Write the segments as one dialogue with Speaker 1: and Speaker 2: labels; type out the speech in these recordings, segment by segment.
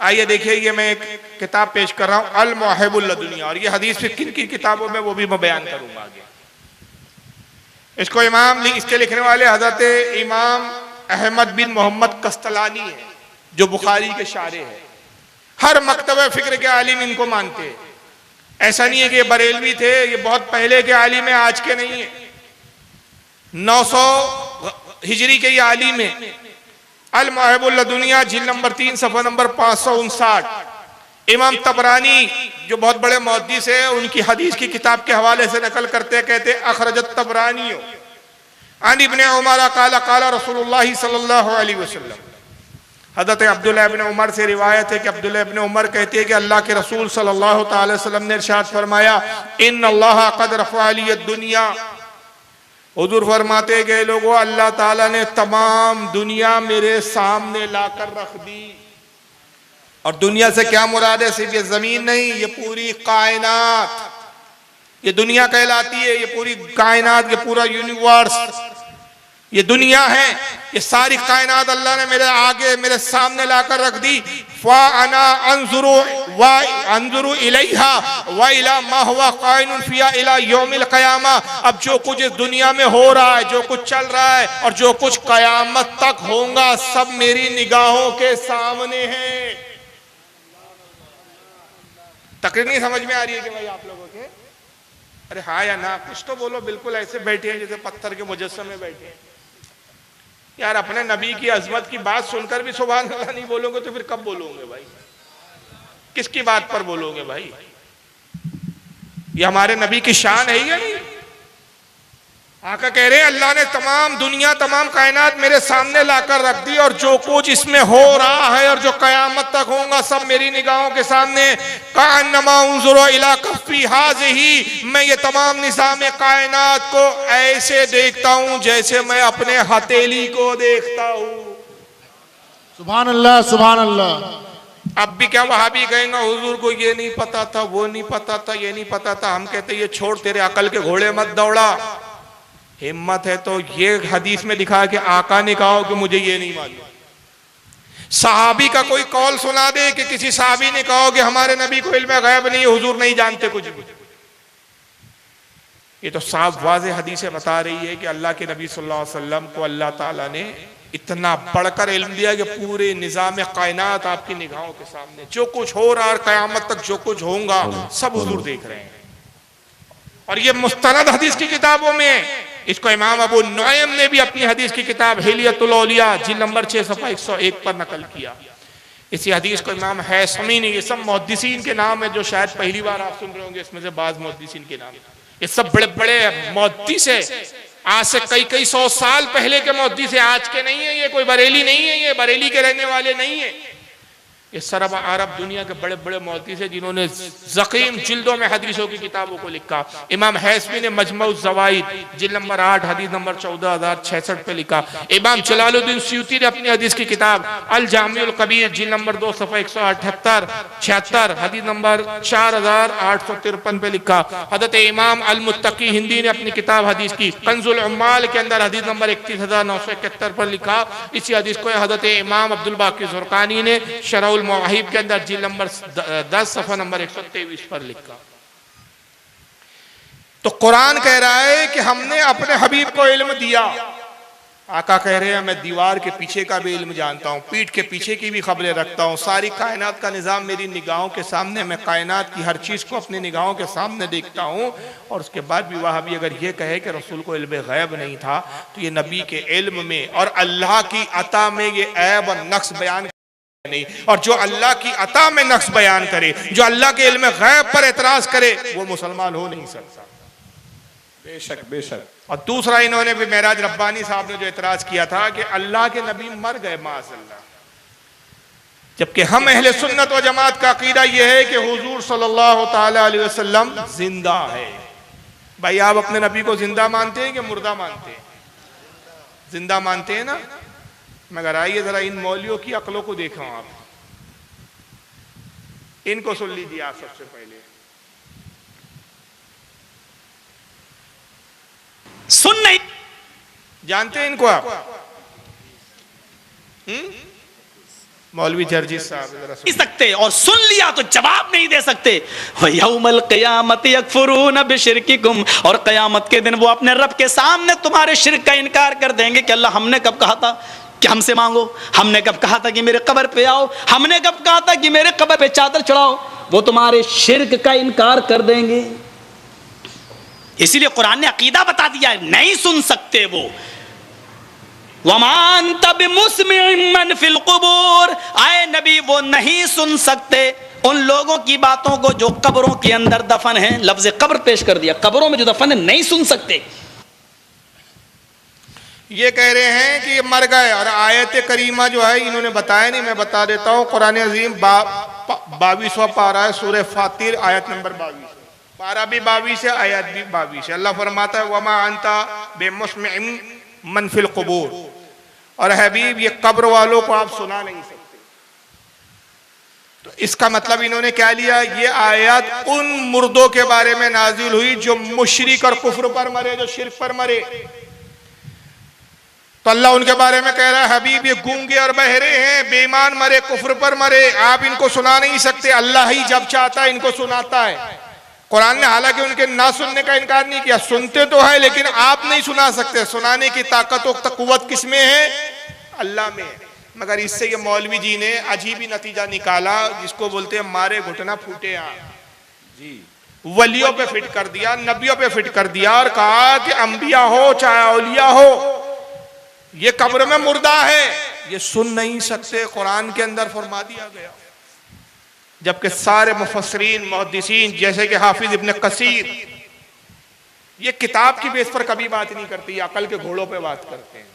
Speaker 1: आइए देखिए, ये मैं एक किताब पेश कर रहा हूं, अल मुहिब्बुल लदुनिया, और ये हदीस फिर किन किन किताबों में वो भी मैं बयान करूंगा आगे। इसको इसके लिखने वाले हजरत इमाम अहमद बिन मोहम्मद कस्तलानी है, जो बुखारी के शारे हैं। हर मकतब फिक्र के आलिम इनको मानते हैं। ऐसा नहीं है कि ये बरेलवी थे, ये बहुत पहले के आलिम है, आज के नहीं है। 900 हिजरी के ये आलिम है। अल मुहिब्बुल लदुनिया जिल्द नंबर 3 सफ़ा नंबर 559। इमाम तबरानी जो बहुत बड़े मुहद्दिस है, उनकी हदीस की किताब के हवाले से नकल करते कहते अखरजत तबरानी अन इब्ने उमर काला काला रसूलुल्लाह सल्लल्लाहु अलैहि वसल्लम। हज़रत अब्दुल्लाह इब्ने उमर से रिवायत है कि अब्दुल्लाह इब्ने उमर कहते हैं कि अल्लाह के रसूल सल्लल्लाहु अलैहि वसल्लम ने इरशाद फरमाया, इन्नल्लाह क़द रफ़अ लिय दुनिया। हुजूर फरमाते गए लोगों, अल्लाह ताला ने तमाम दुनिया मेरे सामने लाकर रख दी। और दुनिया से क्या मुराद है? सिर्फ ये जमीन नहीं, ये पूरी कायनात, ये दुनिया कहलाती है। ये पूरी कायनात, ये पूरा यूनिवर्स, ये दुनिया है। ये सारी कायनात अल्लाह ने मेरे आगे, मेरे सामने लाकर रख दी। फ़ा अना अंजुरु इलैहा व इला मा हुवा काइनुन फिया इला यौमिल क़यामा। अब जो कुछ इस दुनिया में हो रहा है, जो कुछ चल रहा है और जो कुछ कयामत तक होगा, सब मेरी निगाहों के सामने है। तकरीर नहीं समझ में आ रही है कि भाई आप लोगों के? अरे हाँ या ना, कुछ तो बोलो। बिल्कुल ऐसे बैठे हैं जैसे पत्थर के मुजस्समे बैठे हैं। यार, अपने नबी की अजमत की बात सुनकर भी सुभान अल्लाह नहीं बोलोगे तो फिर कब बोलोगे भाई? किसकी बात पर बोलोगे भाई? ये हमारे नबी की शान है या नहीं? आका कह रहे हैं अल्लाह ने तमाम दुनिया, तमाम कायनात मेरे सामने लाकर रख दी, और जो कुछ इसमें हो रहा है और जो कयामत तक होगा, सब मेरी निगाहों के सामने। कान्नमा उन्जुरु इला कफ्फी हाज़िही, मैं ये तमाम निज़ाम कायनात को ऐसे देखता हूं जैसे मैं अपने हथेली को देखता हूं।
Speaker 2: सुभान अल्लाह, सुभान अल्लाह।
Speaker 1: अब भी क्या वहाबी कहेंगे हुजूर को ये नहीं पता था, वो नहीं पता था, ये नहीं पता था। हम कहते ये छोड़, तेरे अकल के घोड़े मत दौड़ा। हिम्मत है तो ये हदीस में लिखा है कि आका ने कहा कि मुझे ये नहीं मालूम। सहाबी का कोई कौल सुना दे कि किसी सहाबी ने कहा कि हमारे नबी को इल्म गैब नहीं, हुजूर नहीं जानते कुछ भी। ये तो साफ वाज़ेह हदीसें बता रही है कि अल्लाह के नबी सल्लल्लाहु अलैहि वसल्लम को अल्लाह ताला ने इतना बढ़कर इल्म दिया कि पूरे निज़ाम कायनात आपकी निगाहों के सामने, जो कुछ हो रहा है क़यामत तक जो कुछ होगा सब हुजूर देख रहे हैं। और ये मुस्तनद हदीस की किताबों में, इसको इमाम अबू नुएम ने भी अपनी हदीस की किताब हिलियतुल औलिया जिल्द नंबर 6 सफ़ा 101 पर नकल किया। इसी हदीस को इमाम हैसमी ने, ये सब मुहद्दिसीन के नाम है जो शायद पहली बार आप सुन रहे होंगे, इसमें से बाज़ मुहद्दिसीन के नाम, ये सब बड़े बड़े मुहद्दिस है। आज से कई कई 100 साल पहले के मुहद्दिस है, आज के नहीं है। ये कोई बरेली नहीं है, ये बरेली के रहने वाले नहीं है। ये सरब अरब दुनिया के बड़े बड़े मुहद्दिस हैं जिन्होंने ज़ख़ीम जिल्दों में हदीसों की किताबों को लिखा। इमाम हैसमी ने मजमू ज़वाइद जिल्द नंबर 8 हदीस नंबर 14066 पे लिखा। इमाम जलालुद्दीन सयूती ने अपनी हदीस की किताब अल जामिउल कबीर जिल्द नंबर 2 सफ़ा 178-76 हदीस नंबर 4853 पे लिखा। हज़रत इमाम अल मुत्तकी हिंदी ने अपनी किताब हदीस की कंजुल उम्माल के अंदर हदीस नंबर 31971 पर लिखा। इसी हदीस को हज़रत इमाम अब्दुल बाकी ज़ुरकानी ने शरह मुआहिब के अंदर जिल्द नंबर 10 सफ़ा नंबर 123 पर लिखा। तो कुरान कह रहा है कि हमने अपने हबीब को इल्म दिया। आका कह रहे हैं मैं दीवार के पीछे का भी इल्म जानता हूँ, पीठ के पीछे की भी खबरें रखता हूँ। सारी कायनात का निज़ाम मेरी निगाहों के सामने, मैं कायनात की हर चीज़ को अपनी निगाहों के सामने देखता हूँ। और उसके बाद भी वहाबी अगर ये कहे कि रसूल को इल्म गैब नहीं था, तो ये नबी के इल्म में और अल्लाह की अता में ये ऐब और नक्स बयान नहीं। और जो अल्लाह की अता में नक्स बयान करे, जो अल्लाह के इल्म गैब पर एतराज करे, वो मुसलमान हो नहीं सकता।
Speaker 2: बेशक बेशक।
Speaker 1: और दूसरा इन्होंने भी मेराज रब्बानी साहब ने जो एतराज किया था कि अल्लाह के नबी मर गए माअज़ल्लाह, जबकि हम अहले सुन्नत व जमात का अकीदा यह है कि हुजूर सल्लल्लाहु ताला अलैहि वसल्लम जिंदा है। भाई आप अपने नबी को जिंदा मानते हैं कि मुर्दा मानते हैं? जिंदा मानते हैं ना? मगर आइए जरा इन मौलियों की अक्लों को देखो आप, इनको सुन लीजिए आप। सबसे पहले
Speaker 3: सुन नहीं
Speaker 1: जानते हैं इनको आप? मौलवी जर्जी साहब जरा
Speaker 3: नहीं सकते, और सुन लिया तो जवाब नहीं दे सकते। यौमल क़यामत यकफुरून बिशिरकिकुम, और क़यामत के दिन वो अपने रब के सामने तुम्हारे शिर्क का इनकार कर देंगे कि अल्लाह हमने कब कहा था कि हमसे मांगो, हमने कब कहा था कि मेरे कब्र पे आओ, हमने कब कहा था कि मेरे कब्र पे चादर चढ़ाओ। वो तुम्हारे शिर्क का इनकार कर देंगे। इसीलिए कुरान ने अकीदा बता दिया है, नहीं सुन सकते वो। वमान तब मुस्मिन फिल कुबूर, आए नबी वो नहीं सुन सकते उन लोगों की बातों को जो कब्रों के अंदर दफन हैं। लफ्ज कब्र पेश कर दिया, कब्रों में जो दफन है नहीं सुन सकते।
Speaker 1: ये कह रहे हैं कि ये मर गए, और आयत करीमा जो है इन्होंने बताया नहीं, मैं बता देता हूँ। कुरान अजीम 22वां पारा है, सूरह फातिर, आयत नंबर 22, पारा भी 22 है, आयत भी 22 है। अल्लाह फरमाता है वमा अंता बेमुस्मिन मन फिल कुबूर, और हबीब ये कब्र वालों को आप सुना नहीं सकते। तो इसका मतलब इन्होंने क्या लिया, ये आयत उन मुर्दों के बारे में नाजिल हुई जो मुशरिक और कुफ्र पर मरे, जो शिर्क पर मरे। तो अल्लाह उनके बारे में कह रहा है हबीब ये गूंगे और बहरे हैं, बेईमान मरे, कुफ्र पर मरे, आप इनको सुना नहीं सकते। अल्लाह ही जब चाहता है इनको सुनाता है। कुरान ने हालांकि उनके ना सुनने का इनकार नहीं किया, सुनते तो है लेकिन आप नहीं सुना सकते। सुनाने की ताकत और कुव्वत किसमें है? अल्लाह में। मगर इससे ये मौलवी जी ने अजीब ही नतीजा निकाला, जिसको बोलते हैं मारे घुटना फूटे जी, वलियों पे फिट कर दिया, नबियों पे फिट कर दिया, और कहा कि अंबिया हो चाहे औलिया हो, ये कब्र में मुर्दा है, ये सुन नहीं सकते। कुरान के अंदर फरमा दिया गया। जबकि सारे मुफस्सिरीन मुहद्दिसीन जैसे कि हाफिज इब्न कसीर ये किताब की बेस पर कभी बात नहीं करती, अकल के घोड़ों पे बात करते हैं।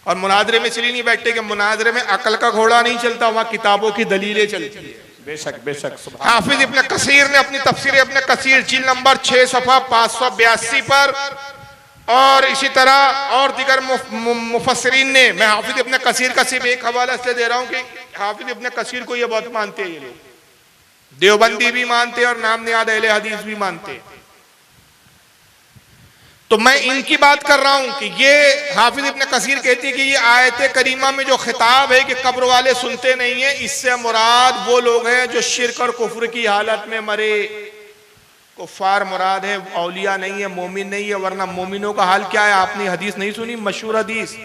Speaker 1: और मुनाजरे में इसलिए नहीं बैठते कि मुनाजरे में अकल का घोड़ा नहीं चलता, वहां किताबों की दलीलें चलती है।
Speaker 2: बेशक बेशक।
Speaker 1: हाफिज इब्न कसीर ने अपनी तफसीर इब्न कसीर जिल्द नंबर 6 सफ़ा 582 पर, और इसी तरह और दीगर मुफस्सिरीन ने, मैं हाफिज इब्न कसीर का सिर्फ एक हवाला इसलिए दे रहा हूं कि हाफिज इब्न कसीर को ये बहुत मानते हैं ये लोग, देवबंदी भी मानते और नाम नियाद अहले हदीस भी मानते। तो मैं इनकी बात कर रहा हूं कि ये हाफिज इब्न कसीर कहती है कि ये आयत करीमा में जो खिताब है कि कब्र वाले सुनते नहीं है, इससे मुराद वो लोग हैं जो शिर्क और कुफ्र की हालत में मरे। कुफ्फार मुराद है, औलिया नहीं है, मोमिन नहीं है। वरना मोमिनों का हाल क्या है? आपने हदीस नहीं सुनी, मशहूर हदीस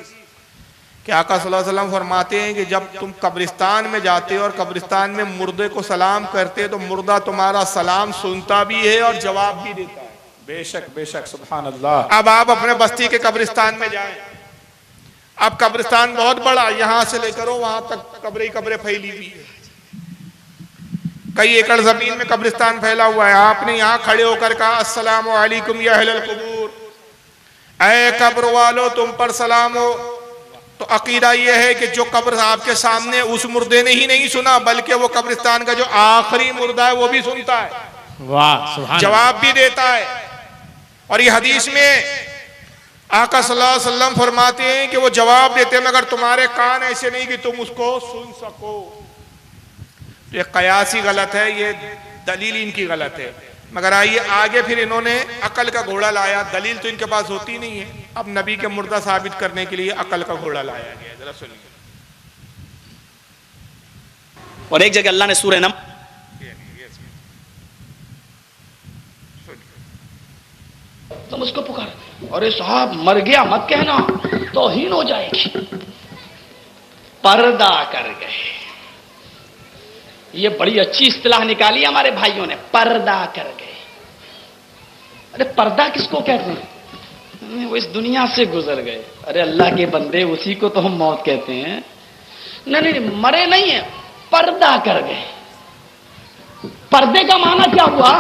Speaker 1: कि आका सल्लल्लाहु अलैहि वसल्लम फरमाते हैं कि जब तुम कब्रिस्तान में जाते हो और कब्रिस्तान में मुर्दे को सलाम करते तो मुर्दा तुम्हारा सलाम सुनता भी है और जवाब भी देता है।
Speaker 2: बेशक बेशक, सुभान अल्लाह।
Speaker 1: अब आप अपने बस्ती के कब्रिस्तान में जाएं, अब कब्रिस्तान बहुत बड़ा, यहां से लेकर वहां तक कब्रें कब्रें फैली हुई है, कई एकड़ जमीन में कब्रिस्तान फैला हुआ है। आपने यहाँ खड़े होकर कहा अस्सलामु अलैकुम या अहलल कुबूर, ऐ कब्र वालो तुम पर सलाम हो, तो अकीदा यह है कि जो कब्र आपके सामने उस मुर्दे ने ही नहीं सुना, बल्कि वो कब्रिस्तान का जो आखिरी मुर्दा है वो भी सुनता है,
Speaker 2: वाह, सुभान,
Speaker 1: जवाब भी देता है। और ये हदीस में आका सल्लल्लाहु अलैहि वसल्लम फरमाते हैं कि वो जवाब देते हैं मगर तुम्हारे कान ऐसे नहीं कि तुम उसको सुन सको। तो ये कयासी गलत है, ये दलील इनकी गलत है। मगर आइए आगे फिर इन्होंने अकल का घोड़ा लाया, दलील तो इनके पास होती नहीं है, अब नबी के मुर्दा साबित करने के लिए अकल का घोड़ा लाया गया। जरा सुनिए।
Speaker 3: और एक जगह अल्लाह ने सूरह नम तुम उसको पुकार, अरे साहब मर गया मत कहना, तौहीन हो जाएगी। पर्दा कर गए, ये बड़ी अच्छी इस्तिलाह निकाली हमारे भाइयों ने, पर्दा कर गए। अरे पर्दा किसको कहते हैं? वो इस दुनिया से गुजर गए। अरे अल्लाह के बंदे, उसी को तो हम मौत कहते हैं। नहीं नहीं, मरे नहीं है, पर्दा कर गए। पर्दे का माना क्या हुआ?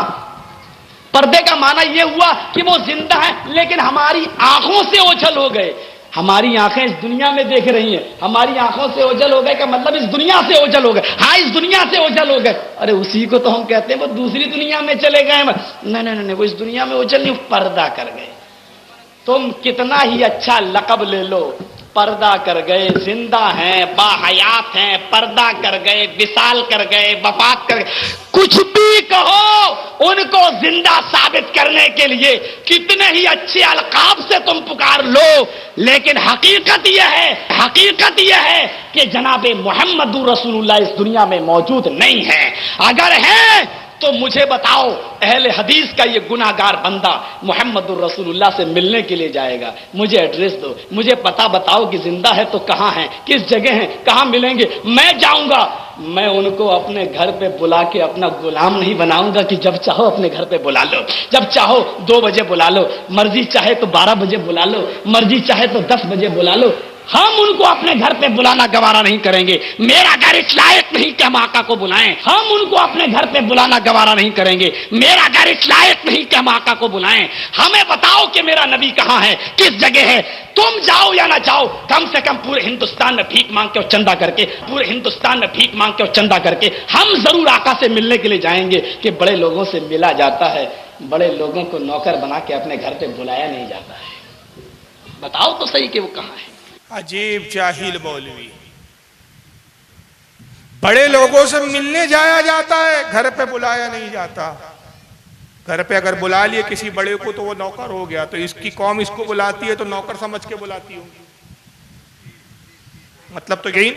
Speaker 3: पर्दे का माना यह हुआ कि वो जिंदा है लेकिन हमारी आंखों से ओझल हो गए। हमारी आंखें इस दुनिया में देख रही हैं, हमारी आंखों से ओझल हो गए का मतलब इस दुनिया से ओझल हो गए। हाँ, इस दुनिया से ओझल हो गए। अरे उसी को तो हम कहते हैं वो दूसरी दुनिया में चले गए। नहीं नहीं नहीं, वो इस दुनिया में ओझल नहीं, पर्दा कर गए। तुम कितना ही अच्छा लक़ब ले लो, पर्दा कर गए, जिंदा हैं, बाहयात हैं, पर्दा कर गए, विसाल कर गए, वफात कर गए, कुछ भी कहो, उनको जिंदा साबित करने के लिए कितने ही अच्छे अलकाब से तुम पुकार लो, लेकिन हकीकत यह है कि जनाबे मोहम्मदुर रसूलुल्लाह इस दुनिया में मौजूद नहीं है। अगर है तो मुझे बताओ, अहले हदीस का ये गुनाहगार बंदा मोहम्मदुर रसूलुल्लाह से मिलने के लिए जाएगा, मुझे एड्रेस दो, मुझे पता बताओ कि जिंदा है तो कहां है, किस जगह है, कहां मिलेंगे, मैं जाऊंगा। मैं उनको अपने घर पे बुला के अपना गुलाम नहीं बनाऊंगा कि जब चाहो अपने घर पे बुला लो, जब चाहो 2 बजे बुला लो, मर्जी चाहे तो 12 बजे बुला लो, मर्जी चाहे तो 10 बजे बुला लो। हम उनको अपने घर पे बुलाना गवारा नहीं करेंगे। मेरा घर इस लायक नहीं कि हम आका को बुलाएं। हम उनको अपने घर पे बुलाना गवारा नहीं करेंगे। मेरा घर इस लायक नहीं कि हम आका को बुलाएं। हमें बताओ कि मेरा नबी कहां है, किस जगह है। तुम जाओ या ना जाओ, कम से कम पूरे हिंदुस्तान में भीख मांग के और चंदा करके, पूरे हिंदुस्तान में भीख मांग के और चंदा करके हम जरूर आका से मिलने के लिए जाएंगे। कि बड़े लोगों से मिला जाता है, बड़े लोगों को नौकर बना के अपने घर पे बुलाया नहीं जाता है। बताओ तो सही कि वो कहां है।
Speaker 1: अजीब जाहिल मौलवी, बड़े लोगों से मिलने जाया जाता है, घर पे बुलाया नहीं जाता। घर पे अगर बुला लिए किसी बड़े को तो वो नौकर हो गया, तो इसकी कौम इसको बुलाती है तो नौकर समझ के बुलाती होगी। मतलब तो यही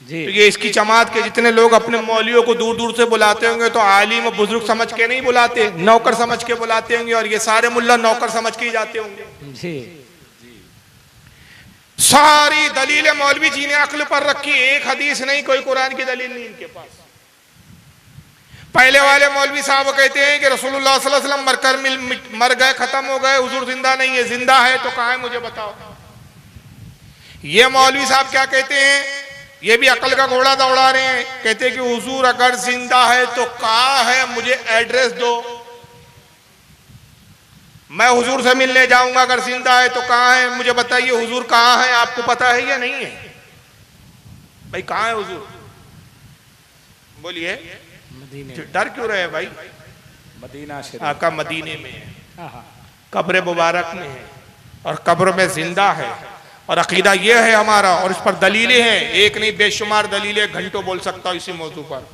Speaker 1: जी। तो ये इसकी जमात के जितने लोग अपने मौलवियों को दूर दूर से बुलाते होंगे तो आलिम और बुजुर्ग समझ के नहीं बुलाते, नौकर समझ के बुलाते होंगे। और ये सारे मुल्ला नौकर समझ के ही जाते होंगे जी। सारी दलीलें मौलवी जी ने अक्ल पर रखी, एक हदीस नहीं, कोई कुरान की दलील नहीं इनके पास। पहले वाले मौलवी साहब कहते हैं कि रसूलुल्लाह सल्लल्लाहु अलैहि वसल्लम मर गए, खत्म हो गए, हुजूर जिंदा नहीं है। जिंदा है तो कहां है मुझे बताओ। ये मौलवी साहब क्या कहते हैं, ये भी अकल का घोड़ा दौड़ा रहे हैं। कहते हैं कि हुजूर अगर जिंदा है तो कहां है, मुझे एड्रेस दो, मैं हुजूर से मिलने जाऊंगा। अगर जिंदा है तो कहां है, मुझे बताइए हुजूर कहां है, आपको पता है या नहीं है भाई, कहां है हुजूर, बोलिए। डर क्यों रहे भाई,
Speaker 2: मदीना शरीफ,
Speaker 1: आका मदीने में है, कब्र मुबारक में है और कब्र में जिंदा है। और अकीदा यह है हमारा, और इस पर दलीलें हैं, एक नहीं बेशुमार दलीलें, घंटों बोल सकता हूं इसी मौजू पर,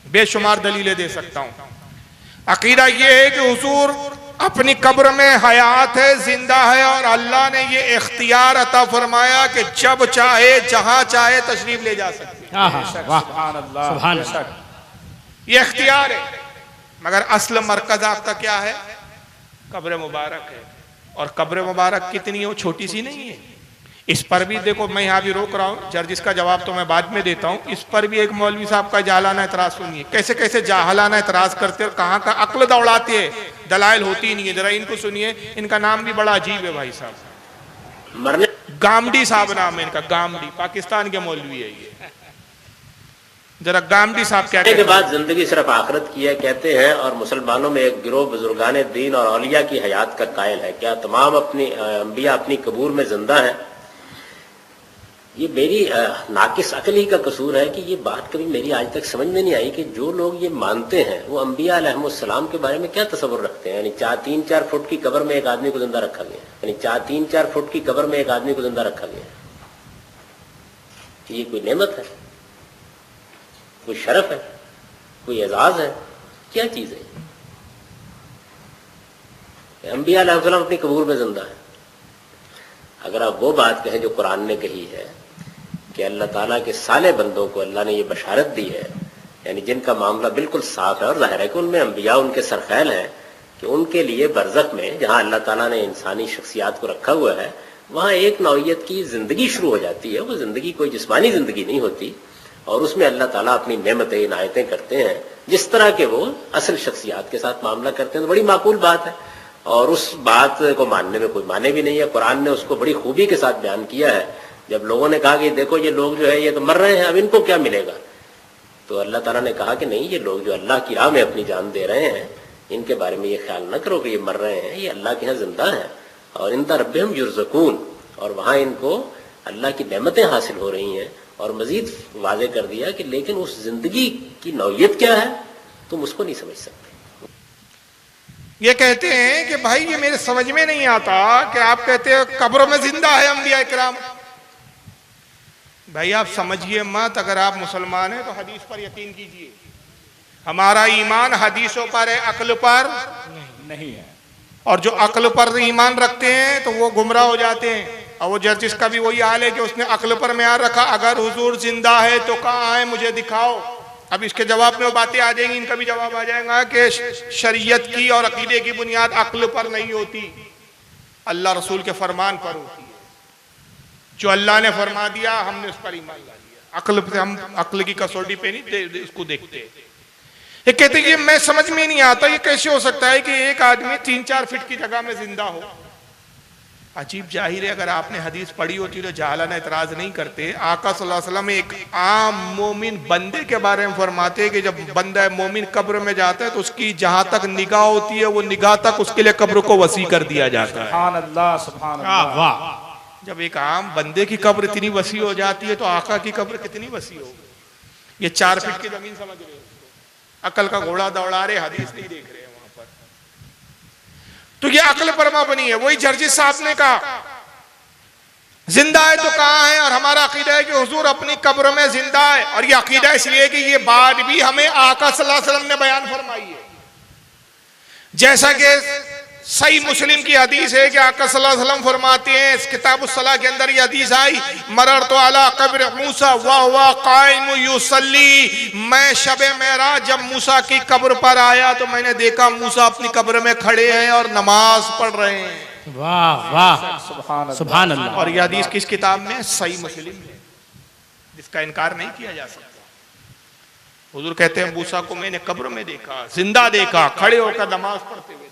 Speaker 1: बेशुमार दलीलें दे सकता हूं। अकीदा यह है कि हुजूर अपनी कब्र में हयात है, जिंदा है, और अल्लाह ने ये इख्तियार अता फरमाया कि जब चाहे जहां चाहे तशरीफ ले जा सकते। ये इख्तियार है, मगर असल मरकज आपका क्या है, कब्र मुबारक है। और कब्र मुबारक कितनी है, वो छोटी सी नहीं है। इस पर भी देखो, मैं यहाँ भी रोक रहा हूँ, जर्जिस का जवाब तो मैं बाद में देता हूँ। इस पर भी एक मौलवी साहब का जाहलाना एतराज सुनिए, कैसे कैसे जाहलाना एतराज करते हैं, कहाँ का अक्ल दौड़ाते हैं, दलाइल होती नहीं है। जरा इनको सुनिए, इनका नाम भी बड़ा अजीब है भाई साहब, गामडी साहब नाम है इनका, गामडी, पाकिस्तान के मौलवी है ये। जरा गामडी साहब क्या कहते हैं।
Speaker 4: के बाद जिंदगी सिर्फ आखिरत की है कहते हैं, और मुसलमानों में एक गिरोह बुजुर्गान दीन और औलिया की हयात का कायल है। क्या तमाम अपनी अंबिया अपनी कबूर में जिंदा है? ये मेरी नाकिस अकल ही का कसूर है कि ये बात कभी मेरी आज तक समझ में नहीं आई कि जो लोग ये मानते हैं वो अंबिया अलैहिमुस्सलाम के बारे में क्या तस्वुर रखते हैं। यानी 3-4 फुट की कब्र में एक आदमी को जिंदा रखा गया, यानी 3-4 फुट की कब्र में एक आदमी को जिंदा रखा गया। ये कोई नेमत है, कोई शरफ है, कोई एजाज है, क्या चीज है? अंबिया अलैहिस्सलाम अपनी कबूर में जिंदा है। अगर आप वो बात कहें जो कुरान ने कही है कि अल्लाह ताला के साले बंदों को अल्लाह ने ये बशारत दी है, यानी जिनका मामला बिल्कुल साफ है, और जाहिर है कि उनमें अंबिया उनके सरखैल हैं, कि उनके लिए बरज़ख में जहां अल्लाह ताला ने इंसानी शख्सियात को रखा हुआ है, वहां एक नौइयत की जिंदगी शुरू हो जाती है। वो जिंदगी कोई जिस्मानी जिंदगी नहीं होती, और उसमें अल्लाह ताला अपनी नेमतें इनायतें करते हैं जिस तरह के वो असल शख्सियात के साथ मामला करते हैं। तो बड़ी माकूल बात है, और उस बात को मानने में कोई माने भी नहीं है। कुरान ने उसको बड़ी खूबी के साथ बयान किया है। जब लोगों ने कहा कि देखो ये लोग जो है ये तो मर रहे हैं, अब इनको क्या मिलेगा, तो अल्लाह ताला ने कहा कि नहीं, ये लोग जो अल्लाह की राह में अपनी जान दे रहे हैं, इनके बारे में ये ख्याल न करो कि ये मर रहे हैं, ये अल्लाह के यहाँ जिंदा है, और इंदा रब्बिहिम युरज़क़ून, और वहां इनको अल्लाह की नेमतें हासिल हो रही हैं। और मजीद वाज़े कर दिया कि लेकिन उस जिंदगी की नौइयत क्या है, तुम उसको नहीं समझ सकते।
Speaker 1: ये कहते हैं कि भाई ये मेरे समझ में नहीं आता कि आप कहते हो कब्रों में जिंदा है अंबिया इकराम। भाई आप समझिए मत, अगर आप मुसलमान हैं तो हदीस पर यकीन कीजिए। हमारा ईमान हदीसों पर है, अक्ल पर
Speaker 2: नहीं है।
Speaker 1: और जो अक्ल पर ईमान रखते हैं तो वो गुमराह हो जाते हैं। और वो जर्जिस का भी वही हाल है कि उसने अक्ल पर म्यार रखा, अगर हुजूर जिंदा है तो कहाँ है मुझे दिखाओ। अब इसके जवाब में वो बातें आ जाएंगी, इनका भी जवाब आ जाएगा कि शरीयत की और अकीदे की बुनियाद अक्ल पर नहीं होती, अल्लाह रसूल के फरमान पर होती है। जो अल्लाह ने फरमा दिया हमने उस पर ईमान ला लिया। अक्ल पे हम अक्ल की कसौटी पे नहीं इसको देखते। ये कहते हैं कि मैं समझ में नहीं आता ये कैसे हो सकता है कि एक आदमी 3-4 फीट की जगह में जिंदा हो। अजीब जाहिर है, अगर आपने हदीस पढ़ी होती तो जाहलाना इतराज नहीं करते। आका सल्लल्लाहु अलैहि वसल्लम एक आम मोमिन बंदे के बारे में फरमाते हैं कि जब बंदा मोमिन कब्र में जाता है तो उसकी जहां तक निगाह होती है वो निगाह तक उसके लिए कब्र को वसी कर दिया जाता है।
Speaker 2: सुभान अल्लाह, सुभान अल्लाह।
Speaker 1: वाह, जब एक आम बंदे की कब्र इतनी वसी हो जाती है तो आका की कब्र कितनी वसी होगी। ये 4 फीट की जमीन समझ रहे हो, अकल का घोड़ा दौड़ा रहे, हदीस नहीं देख रहे हैं वहां पर। तो ये अकल पर मबनी है। वही जर्जिस साहब ने कहा जिंदा है तो कहां है, और हमारा अकीदा है कि हुजूर अपनी कब्र में जिंदा है। और ये अकीदा इसलिए कि ये बात भी हमें आका सल्लल्लाहु अलैहि वसल्लम ने बयान फरमाई है। जैसा कि सही मुस्लिम की हदीस है कि आका सल्लल्लाहु अलैहि वसल्लम फरमाते हैं, इस किताब उस-सलाह के अंदर ये हदीस आई, मरर तो अला कब्र मूसा व कायम युसल्ली, मैं शबे मेराज जब मूसा की कब्र पर आया तो मैंने देखा मूसा अपनी कब्र में खड़े हैं और नमाज पढ़ रहे हैं।
Speaker 5: वाह वाह, सुभान अल्लाह।
Speaker 1: और यह हदीस किस किताब में? सही मुस्लिम में, जिसका इनकार नहीं किया जा सकता। हुजूर कहते हैं मूसा को मैंने कब्र में देखा, जिंदा देखा, खड़े होकर नमाज पढ़ते हुए।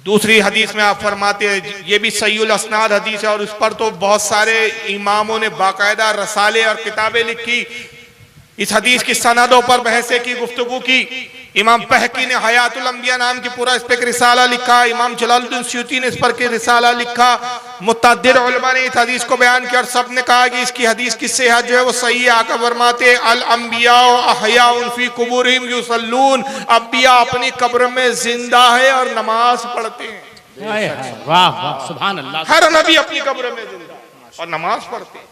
Speaker 1: दूसरी हदीस में आप फरमाते हैं, ये भी सहीउल अस्नाद हदीस है और उस पर तो बहुत सारे इमामों ने बाकायदा रसाले और किताबें लिखी। इस हदीस की सनदों पर बहसे की, गुफ्तगू की। इमाम बहकी ने हयातुल अंबिया नाम की पूरा इस पर एक रिसाला लिखा। इमाम जलालुद्दीन सयूती ने इस पर के रिसाला लिखा। मुतअद्दिद उलमा ने इस हदीस को बयान किया और सब ने कहा कि इसकी हदीस की सेहत जो है वो सही है। आका फरमाते अल अंबिया अहयाउन फी कुबूरिहिम युसल्लून, अंबिया अपनी कब्र में जिंदा है और नमाज पढ़ते हैं।
Speaker 5: वाह वाह, सुभान अल्लाह।
Speaker 1: हर नबी अपनी कब्र में जिंदा और नमाज पढ़ते हैं।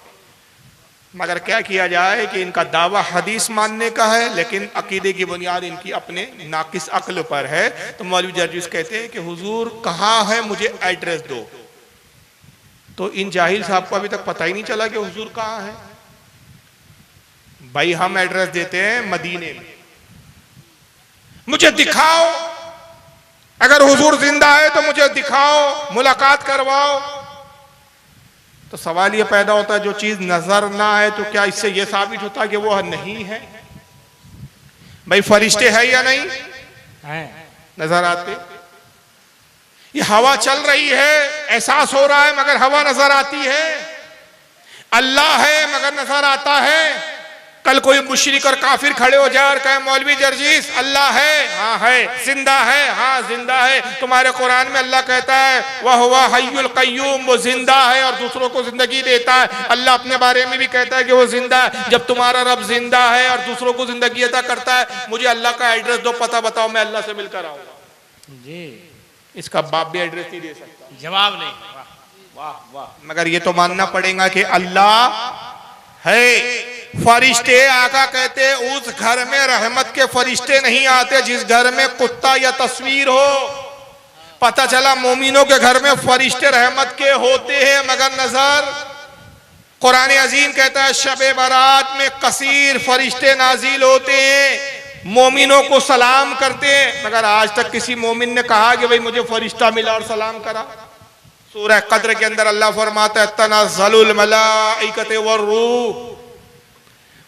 Speaker 1: मगर क्या किया जाए कि इनका दावा हदीस मानने का है, लेकिन अकीदे की बुनियाद इनकी अपने नाकिस अक्ल पर है। तो मौलवी जर्जिस कहते हैं कि हुजूर कहाँ है, मुझे एड्रेस दो। तो इन जाहिल साहब को अभी तक पता ही नहीं चला कि हुजूर कहाँ है। भाई हम एड्रेस देते हैं मदीने में, मुझे दिखाओ, अगर हुजूर जिंदा है तो मुझे दिखाओ, मुलाकात करवाओ। तो सवाल ये पैदा होता है जो चीज नजर ना आए तो क्या इससे ये साबित होता है कि वो नहीं है? भाई फरिश्ते है या नहीं नजर आते? ये हवा चल रही है, एहसास हो रहा है मगर हवा नजर आती है। अल्लाह है मगर नजर आता है। कल कोई मुशरिक और काफिर खड़े हो जाए और कहे मौलवी जर्जिस अल्लाह है, हाँ है। जिंदा है, हाँ जिंदा है। तुम्हारे कुरान में अल्लाह कहता है वह हुवा हय्युल कय्यूम, वो जिंदा है और दूसरों को जिंदगी देता है। अल्लाह अपने बारे में भी कहता है कि वो जिंदा है। जब तुम्हारा रब जिंदा है और दूसरों को जिंदगी अता करता है, मुझे अल्लाह का एड्रेस दो, पता बताओ, मैं अल्लाह से मिलकर आऊंगा जी। इसका बाप भी एड्रेस नहीं दे सकता,
Speaker 5: जवाब नहीं।
Speaker 2: वाह वाह।
Speaker 1: मगर ये तो मानना पड़ेगा कि अल्लाह है। फरिश्ते आका कहते उस घर में रहमत के फरिश्ते नहीं आते जिस घर में कुत्ता या तस्वीर हो। पता चला मोमिनों के घर में फरिश्ते रहमत के होते हैं मगर नजर। कुरान अजीम कहता है शबे बारात में कसीर फरिश्ते नाजिल होते हैं, मोमिनों को सलाम करते हैं। मगर आज तक किसी मोमिन ने कहा कि भाई मुझे फरिश्ता मिला और सलाम करा। सूरह कद्र के अंदर अल्लाह फरमाता है तनज़्ज़लुल मलाइकतु वर्रूह,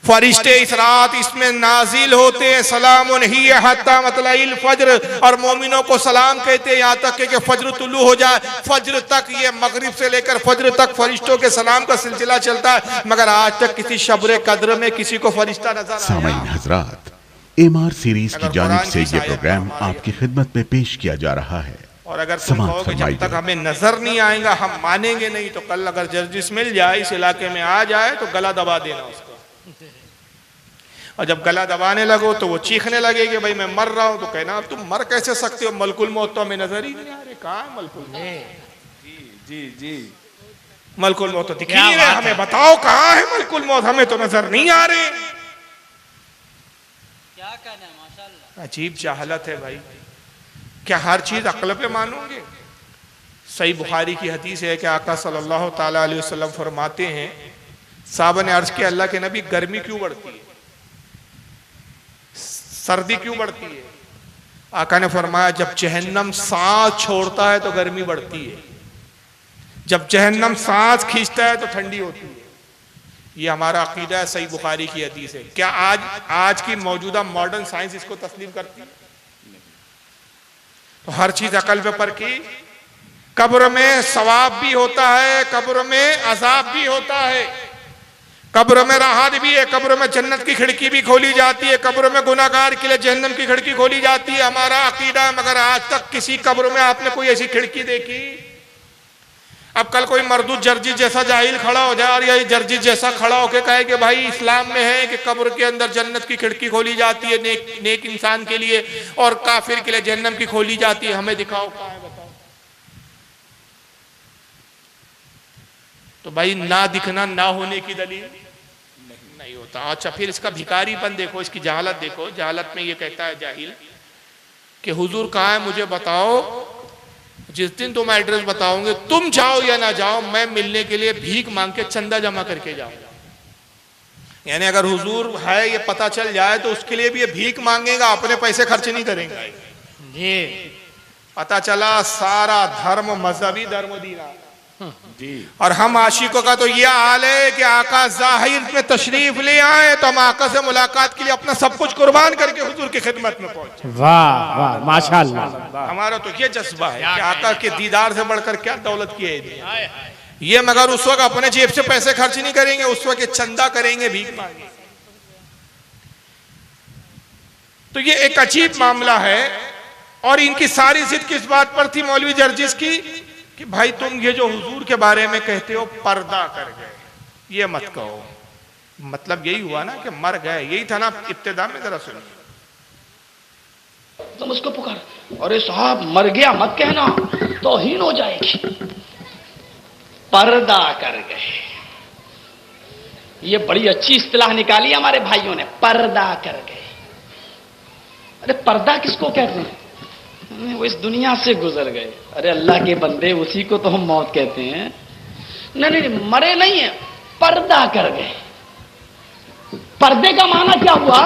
Speaker 1: फरिश्ते इस रात इसमें नाजिल होते हैं। सलामुन हिय हत्ता मतलाइल फज्र, और मोमिनों को सलाम कहते हैं यहाँ तक कि फज्र तुलू हो जाए। फज्र तक, ये मगरिब से लेकर फज्र तक फरिश्तों के सलाम का सिलसिला चलता है। मगर आज तक किसी शब्र कद्र में किसी को फरिश्ता नजर
Speaker 6: सामाईन हजरात, एमआर सीरीज की जानिब से ये प्रोग्राम आपकी खिदमत में पेश किया जा रहा है।
Speaker 1: और अगर तुम कहो कि जब तक हमें नजर नहीं आएगा हम मानेंगे नहीं, तो कल अगर जर्जिस मिल जाए, इस इलाके में आ जाए, तो गला दबा देना उसका। और जब गला दबाने लगो तो वो चीखने लगे कि भाई मैं मर रहा हूं। तो कहना अब तुम मर कैसे सकते हो, मलकुल मौत तो हमें नजर ही नहीं आ रहे। कहाँ है मलकुल मौत?
Speaker 2: जी जी
Speaker 1: मलकुल मौत तो दिख ही नहीं रहे, हमें बताओ कहाँ है मलकुल मौत, हमें तो नजर नहीं आ रहे।
Speaker 7: क्या कहना है, माशाल्लाह।
Speaker 1: अजीब जाहलत है भाई। क्या हर चीज अक्ल पे मानोगे? सही बुखारी की हदीस है कि आका सल्लल्लाहु ताला अलैहि वसल्लम फरमाते हैं, साहबा ने अर्ज किया अल्लाह के नबी गर्मी क्यों बढ़ती है, सर्दी क्यों बढ़ती है? आका ने फरमाया जब जहन्नम सांस छोड़ता है तो गर्मी बढ़ती है, जब जहन्नम सांस खींचता है तो ठंडी होती है। ये हमारा अकीदा है, सही बुखारी की हदीस है। क्या आज की मौजूदा मॉडर्न साइंस इसको तस्लीम करती है? तो हर चीज अकल पे परखी। कब्र में सवाब भी होता है, कब्र में अजाब भी होता है, कब्र में राहत भी है, कब्र में जन्नत की खिड़की भी खोली जाती है, कब्र में गुनाहगार के लिए जहन्नम की खिड़की खोली जाती है। हमारा अकीदा है। मगर आज तक किसी कब्र में आपने कोई ऐसी खिड़की देखी? अब कल कोई मरदूद जर्जी जैसा जाहिल खड़ा हो जाए और यही जर्जी जैसा खड़ा होकर कहे कि भाई इस्लाम में है कि कब्र के अंदर जन्नत की खिड़की खोली जाती है नेक इंसान के लिए और काफिर के लिए जहन्नम की खोली जाती है, हमें दिखाओ कहाँ है, बताओ। तो भाई ना दिखना ना होने की दलील नहीं होता। अच्छा फिर इसका भिखारीपन देखो, इसकी जहालत देखो। जहालत में ये कहता है जाहिल कि हुजूर कहाँ है मुझे बताओ, जिस दिन तुम एड्रेस बताओगे, तुम जाओ या ना जाओ, मैं मिलने के लिए भीख मांग के चंदा जमा करके जाऊं। यानी अगर हुजूर है ये पता चल जाए तो उसके लिए भी ये भीख मांगेगा, अपने पैसे खर्च नहीं करेंगे जी। पता चला सारा धर्म मजहबी धर्म दीना
Speaker 2: जी।
Speaker 1: और हम आशिकों का तो यह हाल है कि आका जाहिर में तशरीफ ले आए तो हम आका से मुलाकात के लिए अपना सब कुछ कुर्बान करके हुजूर की खिदमत में पहुंचे।
Speaker 5: वाह वाह माशाल्लाह।
Speaker 1: हमारा तो ये जज्बा है कि आका के दीदार से बढ़कर क्या दौलत की है ये। मगर उस वक्त अपने जेब से पैसे खर्च नहीं करेंगे, उस वक्त चंदा करेंगे, भीख मांगेंगे। तो ये एक अजीब मामला है। और इनकी सारी जिद किस बात पर थी मौलवी जर्जिस की कि भाई तुम ये जो हुजूर के बारे में कहते हो पर्दा कर गए, ये मत कहो। मतलब यही हुआ ना कि मर गए, यही था ना इब्तिदा में। जरा सुनिए,
Speaker 3: तुम उसको पुकार, अरे साहब मर गया मत कहना, तौहीन हो जाएगी। पर्दा कर गए, ये बड़ी अच्छी इस्तिलाह निकाली हमारे भाइयों ने, पर्दा कर गए। अरे पर्दा किसको कहते हैं? वो इस दुनिया से गुजर गए। अरे अल्लाह के बंदे, उसी को तो हम मौत कहते हैं। नहीं नहीं, मरे नहीं है, पर्दा कर गए। पर्दे का माना क्या हुआ?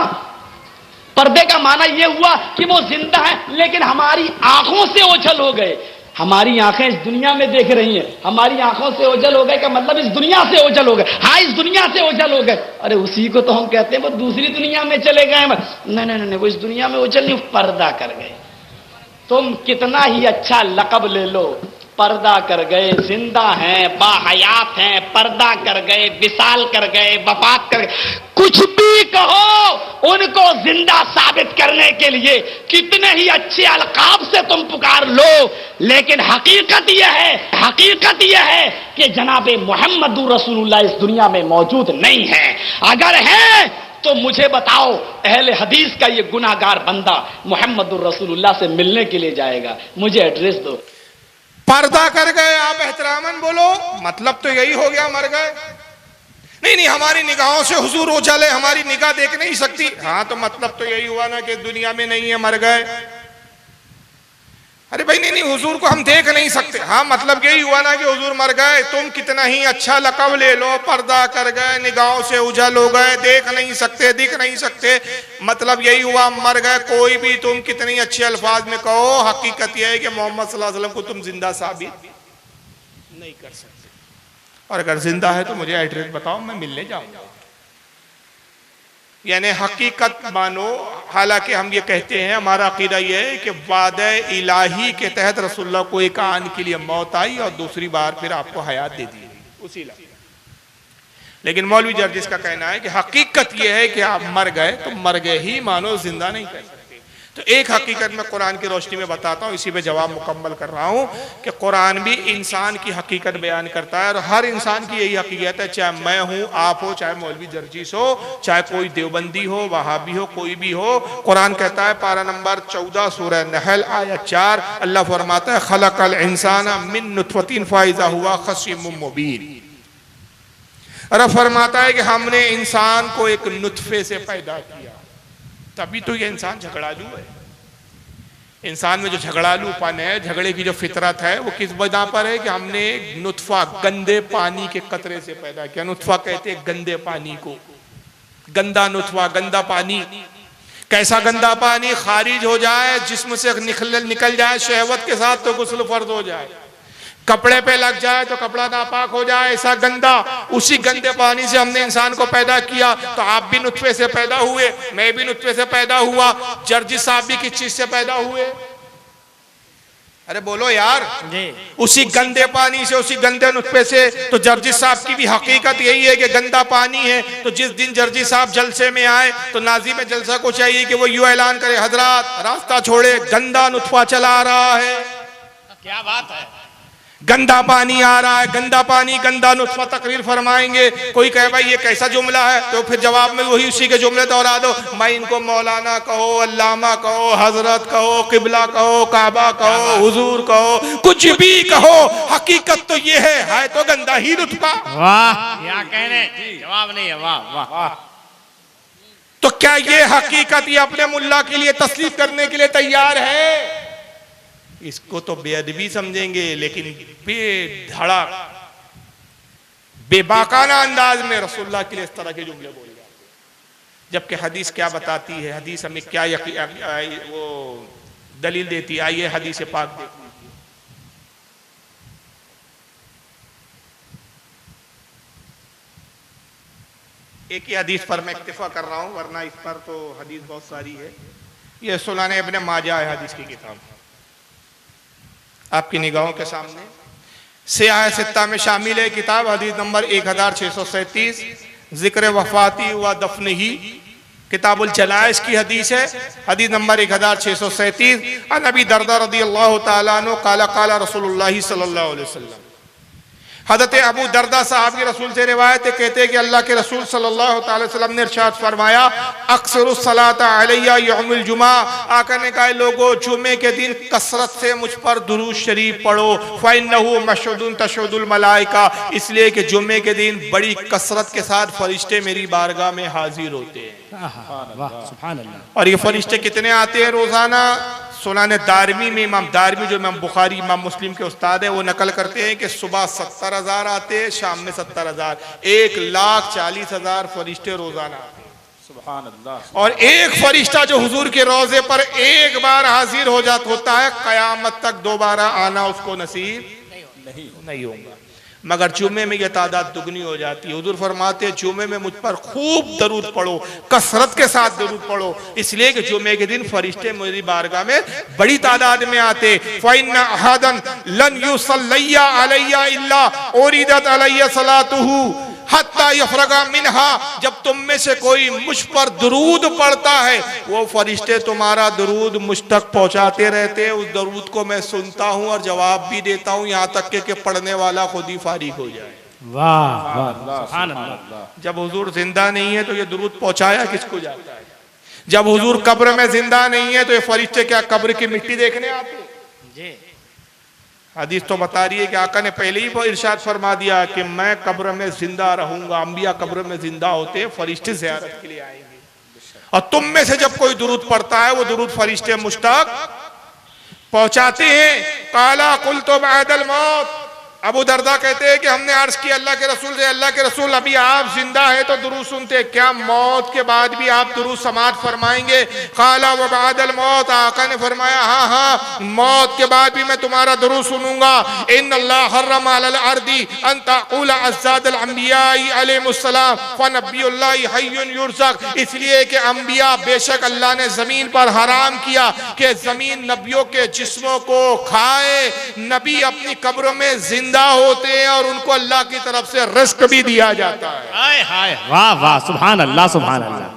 Speaker 3: पर्दे का माना यह हुआ कि वो जिंदा है लेकिन हमारी आंखों से ओझल हो गए। हमारी आंखें इस दुनिया में देख रही हैं, हमारी आंखों से ओझल हो गए का मतलब इस दुनिया से ओझल हो गए। हाँ, इस दुनिया से ओझल हो गए। अरे उसी को तो हम कहते हैं वो दूसरी दुनिया में चले गए। नहीं नहीं नहीं, वो इस दुनिया में ओझल नहीं, पर्दा कर गए। तुम कितना ही अच्छा लक़ब ले लो, पर्दा कर गए। जिंदा हैं, बाहयात हैं, पर्दा कर गए, विसाल कर गए, वफात कर गए, कुछ भी कहो, उनको जिंदा साबित करने के लिए कितने ही अच्छे अलकाब से तुम पुकार लो, लेकिन हकीकत यह है कि जनाबे मोहम्मद रसूलुल्लाह इस दुनिया में मौजूद नहीं है। अगर है तो मुझे बताओ, अहले हदीस का ये गुनाहगार बंदा मोहम्मद रसूलुल्लाह से मिलने के लिए जाएगा, मुझे एड्रेस दो।
Speaker 1: पर्दा कर गए, आप एहतरामन बोलो, मतलब तो यही हो गया मर गए। नहीं नहीं, हमारी निगाहों से हुजूर ओझल है, हमारी निगाह देख नहीं सकती। हाँ, तो मतलब तो यही हुआ ना कि दुनिया में नहीं है, मर गए। अरे भाई नहीं नहीं, हुजूर को हम देख नहीं सकते। हाँ, मतलब यही हुआ ना कि हुजूर मर गए। तुम कितना ही अच्छा लक़ब ले लो, पर्दा कर गए, निगाहों से उजल हो गए, देख नहीं सकते, दिख नहीं सकते, मतलब यही हुआ मर गए। कोई भी तुम कितने अच्छे अल्फाज में कहो, हकीकत यह है कि मोहम्मद सल्लल्लाहु अलैहि वसल्लम को तुम जिंदा साबित नहीं कर सकते। और अगर जिंदा है तो मुझे एड्रेस बताओ, मैं मिलने जाऊंगा। यानी हकीकत मानो। हालांकि हम ये कहते हैं, हमारा अकीदा ये है कि वादे इलाही के तहत रसूलुल्लाह को एक आन के लिए मौत आई और दूसरी बार फिर आपको हयात दे दी गई उसी लफ्ज़। लेकिन मौलवी जर्जिस का कहना है कि हकीकत यह है कि आप मर गए तो मर गए ही मानो, जिंदा नहीं कर सकते। तो एक हकीकत मैं कुरान की रोशनी में बताता हूँ, इसी पे जवाब मुकम्मल कर रहा हूँ कि कुरान भी इंसान की हकीकत बयान करता है और हर इंसान की यही हकीकत है, चाहे मैं हूँ, आप हो, चाहे मौलवी जर्जीस हो, चाहे कोई देवबंदी हो, वहाबी हो, कोई भी हो। कुरान कहता है पारा नंबर 14 सूरह नहल आयत 4, अल्लाह फरमाता है खलकल इंसाना मिन नुतफतिन फाइज़ा हुवा खसीमुम मुबीन। और फरमाता है कि हमने इंसान को एक नुतफे से पैदा किया, तभी तो ये इंसान झगड़ालू है। इंसान में जो झगड़ालूपन है, झगड़े की जो फितरत है, वो किस वजह पर है कि हमने नुतफा गंदे पानी के कतरे से पैदा किया। नुतफा कहते हैं गंदे पानी को, गंदा नुतफा, गंदा पानी। कैसा गंदा पानी? खारिज हो जाए, जिस्म से निकल जाए शहवत के साथ तो गुस्ल फर्ज हो जाए, कपड़े पे लग जाए तो कपड़ा नापाक हो जाए, ऐसा गंदा। उसी गंदे पानी से हमने इंसान को पैदा किया। तो आप भी नुतफे से पैदा हुए, मैं भी नुतफे से पैदा हुआ, जर्जी साहब भी किस चीज से पैदा हुए? अरे बोलो यार, उसी गंदे पानी से, उसी गंदे नुतफे से। तो जर्जी साहब की भी हकीकत यही है कि गंदा पानी है। तो जिस दिन जर्जी साहब जलसे में आए तो नाज़िम जलसा को चाहिए कि वो यूं ऐलान करे, हजरात रास्ता छोड़े, गंदा नुतफा चला आ रहा है।
Speaker 3: क्या बात है,
Speaker 1: गंदा पानी आ रहा है, गंदा पानी, गंदा नुत्फा तकरीर फरमाएंगे। कोई कहे भाई ये कैसा जुमला है, तो फिर जवाब में वही उसी के जुमले दोहरा दो। मैं इनको मौलाना कहो, अल्लामा कहो, हजरत कहो, किबला कहो, काबा कहो, हुजूर कहो, कुछ भी कहो, हकीकत तो ये है तो गंदा ही नुत्फा।
Speaker 5: वाह, क्या कहने, जवाब नहीं है। वाह वाह।
Speaker 1: तो क्या ये हकीकत ये अपने मुल्ला के लिए तस्लीम करने के लिए तैयार है? इसको तो बेअदबी समझेंगे, लेकिन बेधड़क बेबाकाना अंदाज में रसूलुल्लाह के लिए इस तरह के जुमले बोले जाते हैं। जबकि हदीस क्या बताती है, हदीस हमें क्या वो दलील देती है? आइए हदीस पाक देख लीजिए। एक ही हदीस पर मैं इक्तिफा कर रहा हूं, वरना इस पर तो हदीस बहुत सारी है। ये सुनाने इब्ने माजा है हदीस की किताब, आपकी निगाहों के सामने। सियाह सित्ता में शामिल है किताब, हदीस नंबर 1637, जिक्र वफाती व दफनही, किताबुल जनाइज की हदीस है, हदीस नंबर 1637। अन अबी दरदा रदियल्लाहु ताला अन्हु काला काला रसूलुल्लाह सल्लल्लाहु अलैहि वसल्लम। हज़रत अबू दरदा साहब की रसूल से रिवायत है, कहते हैं कि अल्लाह के रसूल सल्लल्लाहु अलैहि वसल्लम ने इरशाद फरमाया, अक्सरुस सलाता अलैया यौमुल जुमा। आका ने कहा, लोगों जुमे के दिन कसरत से मुझ पर दुरूद शरीफ पढ़ो। फ़इन्नहु मशहुदुन तशहुदुल मलाइका, इसलिए कि जुमे के दिन बड़ी कसरत के साथ फरिश्ते मेरी बारगाह में हाजिर होते हैं।
Speaker 5: वाह, सुभान अल्लाह।
Speaker 1: और ये फरिश्ते कितने आते हैं रोजाना? सुनाने दारमी में इमाम दारमी, जो इमाम बुखारी इमाम मुस्लिम के उस्ताद है, वो नकल करते हैं कि सुबह 70,000 आते हैं, शाम में 70,000, 1,40,000 फरिश्ते रोजाना आते हैं।
Speaker 2: सुभान अल्लाह।
Speaker 1: और एक फरिश्ता जो हुजूर के रोजे पर एक बार हाजिर हो जाता होता है, कयामत तक दोबारा आना उसको नसीब नहीं होगा। मगर जुमे में यह तादाद दुगनी हो जाती है। हुजूर फरमाते हैं, जुमे में मुझ पर खूब दरूद पढ़ो, कसरत के साथ दरूद पढ़ो, इसलिए कि जुमे के दिन फरिश्ते मेरी बारगाह में बड़ी तादाद में आते। फ़इन्ना अहदन लन युसल्लिया अलैया इल्ला उरिदत अलैया सलातुहु हत्ता यफरगा मिनहा। जब तुम में से कोई मुझ पर दरूद पढ़ता है, वो फरिश्ते तुम्हारा दरूद मुझ तक पहुंचाते रहते हैं। उस दरूद को मैं सुनता हूं और जवाब भी देता हूं, यहां तक कि पढ़ने वाला खुद ही फारिग हो जाए।
Speaker 5: वाह वाह, सुभान अल्लाह।
Speaker 1: जब हुजूर जिंदा नहीं है तो ये दरूद पहुंचाया किसको जाता है? जब हुजूर कब्र में जिंदा नहीं है तो ये फरिश्ते क्या कब्र की मिट्टी देखने आते?
Speaker 5: जी,
Speaker 1: हदीस तो बता रही है कि आका ने पहले ही वो इरशाद फरमा दिया कि मैं कब्र में जिंदा रहूंगा। अंबिया कब्र में जिंदा होते हैं, फरिश्ते ज़ियारत के लिए आएंगे, और तुम में से जब कोई दुरूद पढ़ता है, वो दुरूद फरिश्ते मुझ तक पहुंचाते हैं। काला कुल तो बअदल मौत। अबू दरदा कहते हैं कि हमने अर्ज किया अल्लाह के रसूल से, अल्लाह के रसूल अभी आप जिंदा है तो दुरूद सुनते, क्या मौत के बाद भी आप दुरूद समात फरमाएंगे? काला व बअदल मौत। आका ने फरमाया, हाँ हाँ, मौत के बाद भी मैं तुम्हारा दुरूद सुनूंगा। इन्नल्लाह हर्रमा अलल अर्दी अन तक़ूल अज़्ज़ादल अंबियाई अलैहिमुस्सलाम फ़नबियुल्लाहि हय्युन युरज़क़। इसलिए कि अंबिया, बेशक अल्लाह ने जमीन पर हराम किया कि जमीन नबियों के जिस्मों को खाए। नबी अपनी कब्रों में जिंदा होते हैं और उनको अल्लाह की तरफ से रिस्क भी दिया जाता है।
Speaker 5: हाय हाय, वाह वाह, सुभान अल्लाह, सुभान अल्लाह।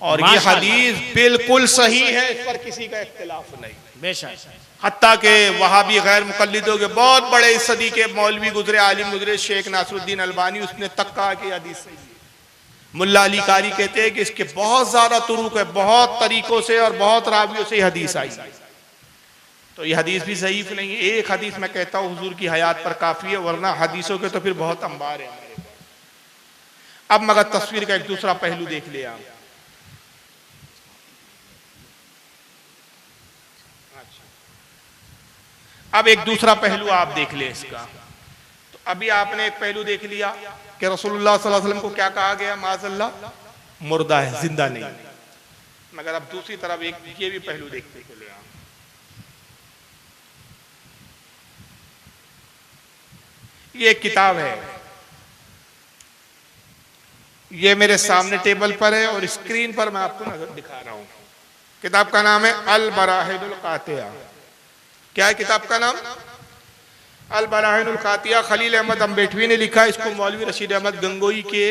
Speaker 1: और ये
Speaker 5: माशाअल्लाह।
Speaker 1: हदीस बिल्कुल सही है, इस पर किसी का इख्तिलाफ नहीं।
Speaker 5: बेशक
Speaker 1: हत्ता के वहाबी गैर मुकल्लिदों के बहुत बड़े इस सदी के मौलवी गुजरे, आलिम गुजरे, शेख नासरुद्दीन अलबानी, उसने तक कहा कि हदीस सही है। मुल्ला अली कारी कहते हैं कि इसके बहुत ज्यादा तुरुक है, बहुत तरीकों से और बहुत रावियों से हदीस आई, तो ये हदीस भी ज़ईफ नहीं है। एक हदीस मैं कहता हूँ हुजूर की हयात पर काफी है, वरना हदीसों के तो फिर बहुत अंबार है हमारे पास। अब मगर तस्वीर का एक दूसरा पहलू देख लिया। अब एक दूसरा पहलू आप देख ले इसका। तो अभी आपने एक पहलू देख लिया कि रसूलुल्लाह सल्लल्लाहु अलैहि वसल्लम को क्या कहा गया, माज़अल्लाह मुर्दा है, जिंदा नहीं। मगर अब दूसरी तरफ एक ये भी पहलू देखने को लिया। ये एक किताब है, ये मेरे सामने टेबल पर है और स्क्रीन पर मैं आपको नजर दिखा रहा हूं। किताब का नाम है अल बराहिनुल कातिया। क्या है किताब का नाम? अल बराहिनुल कातिया। खलील अहमद अम्बेठवी ने लिखा। इसको मौलवी रशीद अहमद गंगोई के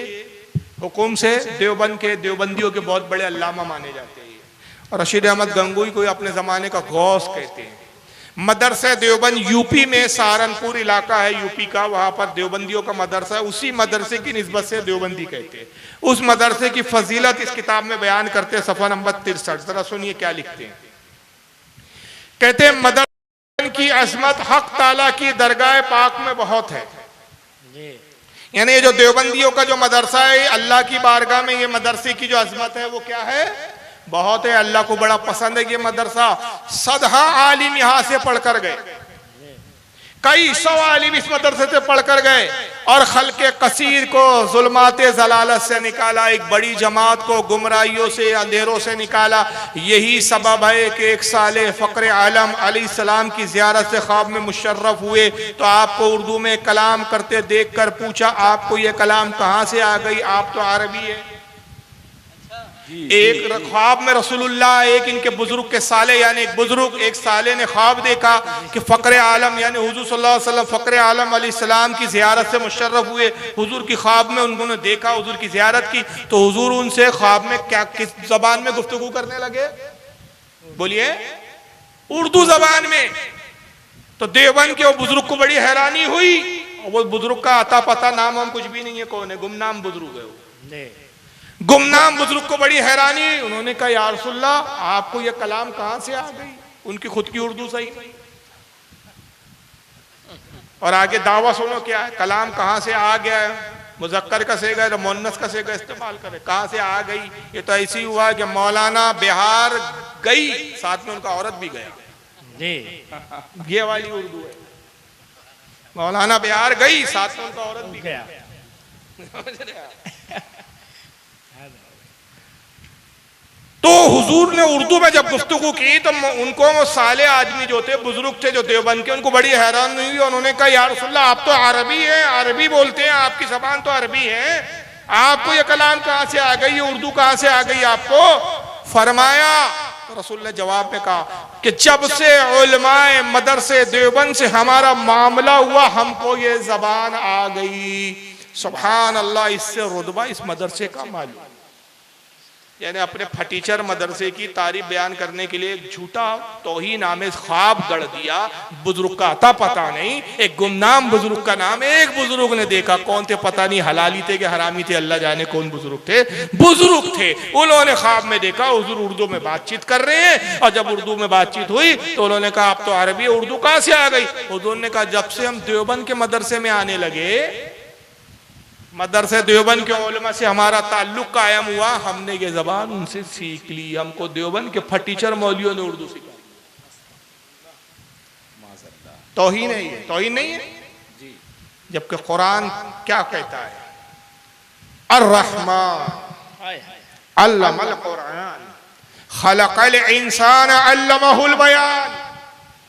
Speaker 1: हुक्म से देवबंद के देवबंदियों के बहुत बड़े अल्लामा माने जाते हैं। और रशीद अहमद गंगोई को अपने जमाने का गौस कहते हैं। मदरसा देवबंद यूपी में सहारनपुर इलाका है यूपी का, वहां पर देवबंदियों का मदरसा है। उसी मदरसे की निस्बत से देवबंदी कहते हैं। उस मदरसे की फजीलत इस किताब में बयान करते हैं, सफा नंबर 63। जरा सुनिए क्या लिखते हैं। कहते हैं मदरसे की अजमत हक ताला की दरगाह पाक में बहुत है। यानी ये जो देवबंदियों का जो मदरसा है, अल्लाह की बारगाह में ये मदरसे की जो अजमत है वो क्या है, बहुत है। अल्लाह को बड़ा पसंद है ये मदरसा। सदहा आलिम यहां से पढ़कर गए, कई 100 आलिम इस मदरसे से पढ़कर गए और खल्के कसीर को जुल्माते जलालत से निकाला, एक बड़ी जमात को गुमराहियों से अंधेरों से निकाला। यही सबब है कि एक साले फक्र आलम अलैहिस्सलाम की जियारत से ख्वाब में मुशर्रफ हुए तो आपको उर्दू में कलाम करते देखकर पूछा, आपको ये कलाम कहाँ से आ गई, आप तो अरबी है। एक ख्वाब में रसूलुल्लाह, एक इनके बुजुर्ग के साले यानी एक बुजुर्ग, एक साले ने ख्वाब देखा कि फक्र आलम यानी हुजूर सल्लल्लाहु अलैहि वसल्लम फक्र आलम अलैहिस्सलाम की जियारत से मुशर्रफ हुए। हुजूर की ख्वाब में उन्होंने देखा, हुजूर की जियारत की, तो हुजूर उनसे ख्वाब में क्या किस जबान में गुफ्तगू करने लगे, बोलिए, उर्दू जबान में। तो देवबंद के वो बुजुर्ग को बड़ी हैरानी हुई। वो बुजुर्ग का अता पता नाम हम कुछ भी नहीं है, कौन है, गुमनाम बुजुर्ग है वो। गुमनाम बुजुर्ग को बड़ी हैरानी। उन्होंने कहा या रसूलल्लाह आपको यह कलाम कहां से आ गई। उनकी खुद की उर्दू सही नहीं। और आगे दावा सुनो क्या है, कलाम कहां से आ गया है, मुजक्कर का सेगा या मुन्नस का सेगा इस्तेमाल करे, कहां से आ गई। ये तो ऐसी हुआ कि मौलाना बिहार गई, साथ में उनका औरत भी गया जी। ये वाली उर्दू है, मौलाना बिहार गई, साथ में उनका औरत भी गया। तो हुजूर ने उर्दू में जब गुफ्तगू की तो उनको वो साले आदमी जो थे, बुजुर्ग थे जो देवबंद के, उनको बड़ी हैरान हुई। उन्होंने कहा या रसूलल्लाह आप तो अरबी हैं, अरबी बोलते हैं, आपकी ज़बान तो अरबी है, आपको ये कलाम कहाँ से आ गई, ये उर्दू कहाँ से आ गई आपको। फरमाया, तो रसूल ने जवाब में कहा कि जब से उलमाए मदरसे देवबंद से हमारा मामला हुआ हमको ये ज़बान आ गई। सुभान अल्लाह, इससे रुतबा इस मदरसे का मालूम। यानी अपने फटीचर मदरसे की तारीफ बयान करने के लिए एक झूठा तौहीन आमेज़ ख्वाब गढ़ दिया। बुजुर्ग का अता पता नहीं, एक गुमनाम बुजुर्ग का नाम एक बुजुर्ग ने देखा, कौन थे पता नहीं, हलाली थे कि हरामी थे, अल्लाह जाने कौन बुजुर्ग थे, बुजुर्ग थे। उन्होंने ख्वाब में देखा हुजूर उर्दू में बातचीत कर रहे हैं, और जब उर्दू में बातचीत हुई तो उन्होंने कहा आप तो अरबी, उर्दू कहाँ से आ गई। हुजूर ने कहा जब से हम देवबंद के मदरसे में आने लगे, मदरसे देवबंद के उलमा से हमारा ताल्लुक कायम हुआ, हमने ये जबान उनसे सीख ली। हमको देवबंद के फटीचर मौलियों ने उर्दू सिखाई। तौहीन है ये, तौहीन नहीं है जी। जबकि कुरान क्या कहता है, अर्रहमान अल्लमल कुरान खलकल इंसान अल्लमहुल बयान।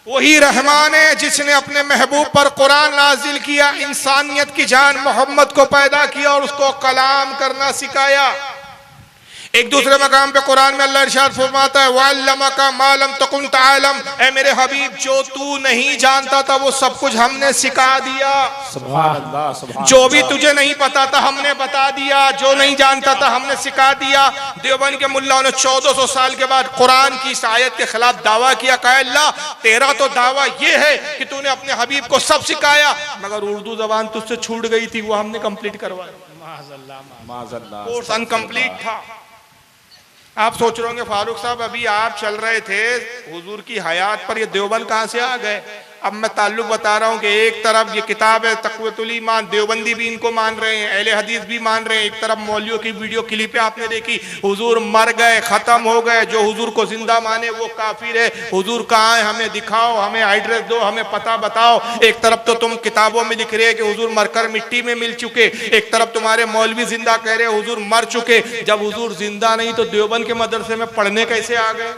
Speaker 1: वही रहमान है जिसने अपने महबूब पर कुरान नाजिल किया, इंसानियत की जान मोहम्मद को पैदा किया और उसको कलाम करना सिखाया। एक दूसरे मकाम पे कुरान में अल्लाह इरशाद फरमाता है वअल्लमका मा लम तकुन तअलम, ऐ मेरे हबीब जो तू नहीं जानता था वो सब कुछ हमने सिखा दिया।
Speaker 2: सुभान अल्लाह, सुभान
Speaker 1: जो भी तुझे नहीं पता था हमने बता दिया, जो नहीं जानता था हमने सिखा दिया। देवबंद के मुल्लाओं ने 1400 साल के बाद कुरान की इस आयत के खिलाफ दावा किया, कहा अल्लाह तेरा तो दावा ये है कि तूने अपने हबीब को सब सिखाया, मगर उर्दू जबान तुझसे छूट गई थी, वो हमने कंप्लीट करवाया,
Speaker 2: माज़अल्लाह।
Speaker 1: कोर्स अनकंप्लीट था। आप सोच रहे होंगे फारूक साहब अभी आप चल रहे थे हुजूर की हयात पर, ये देवबंद कहां से आ गए? अब मैं ताल्लुक बता रहा हूं कि एक तरफ ये किताब है तक़वियतुल ईमान, देवबंदी भी इनको मान रहे हैं, अहले हदीस भी मान रहे हैं। एक तरफ मौलवियों की वीडियो क्लिपें आपने देखी, हुजूर मर गए, खत्म हो गए, जो हुजूर को जिंदा माने वो काफिर है, हुजूर कहाँ है हमें दिखाओ, हमें एड्रेस दो, हमें पता बताओ। एक तरफ तो तुम किताबों में लिख रहे हैं कि हुजूर मरकर मिट्टी में मिल चुके, एक तरफ तुम्हारे मौलवी जिंदा कह रहे हुजूर मर चुके। जब हुजूर जिंदा नहीं तो देवबंद के मदरसे में पढ़ने कैसे आ गए?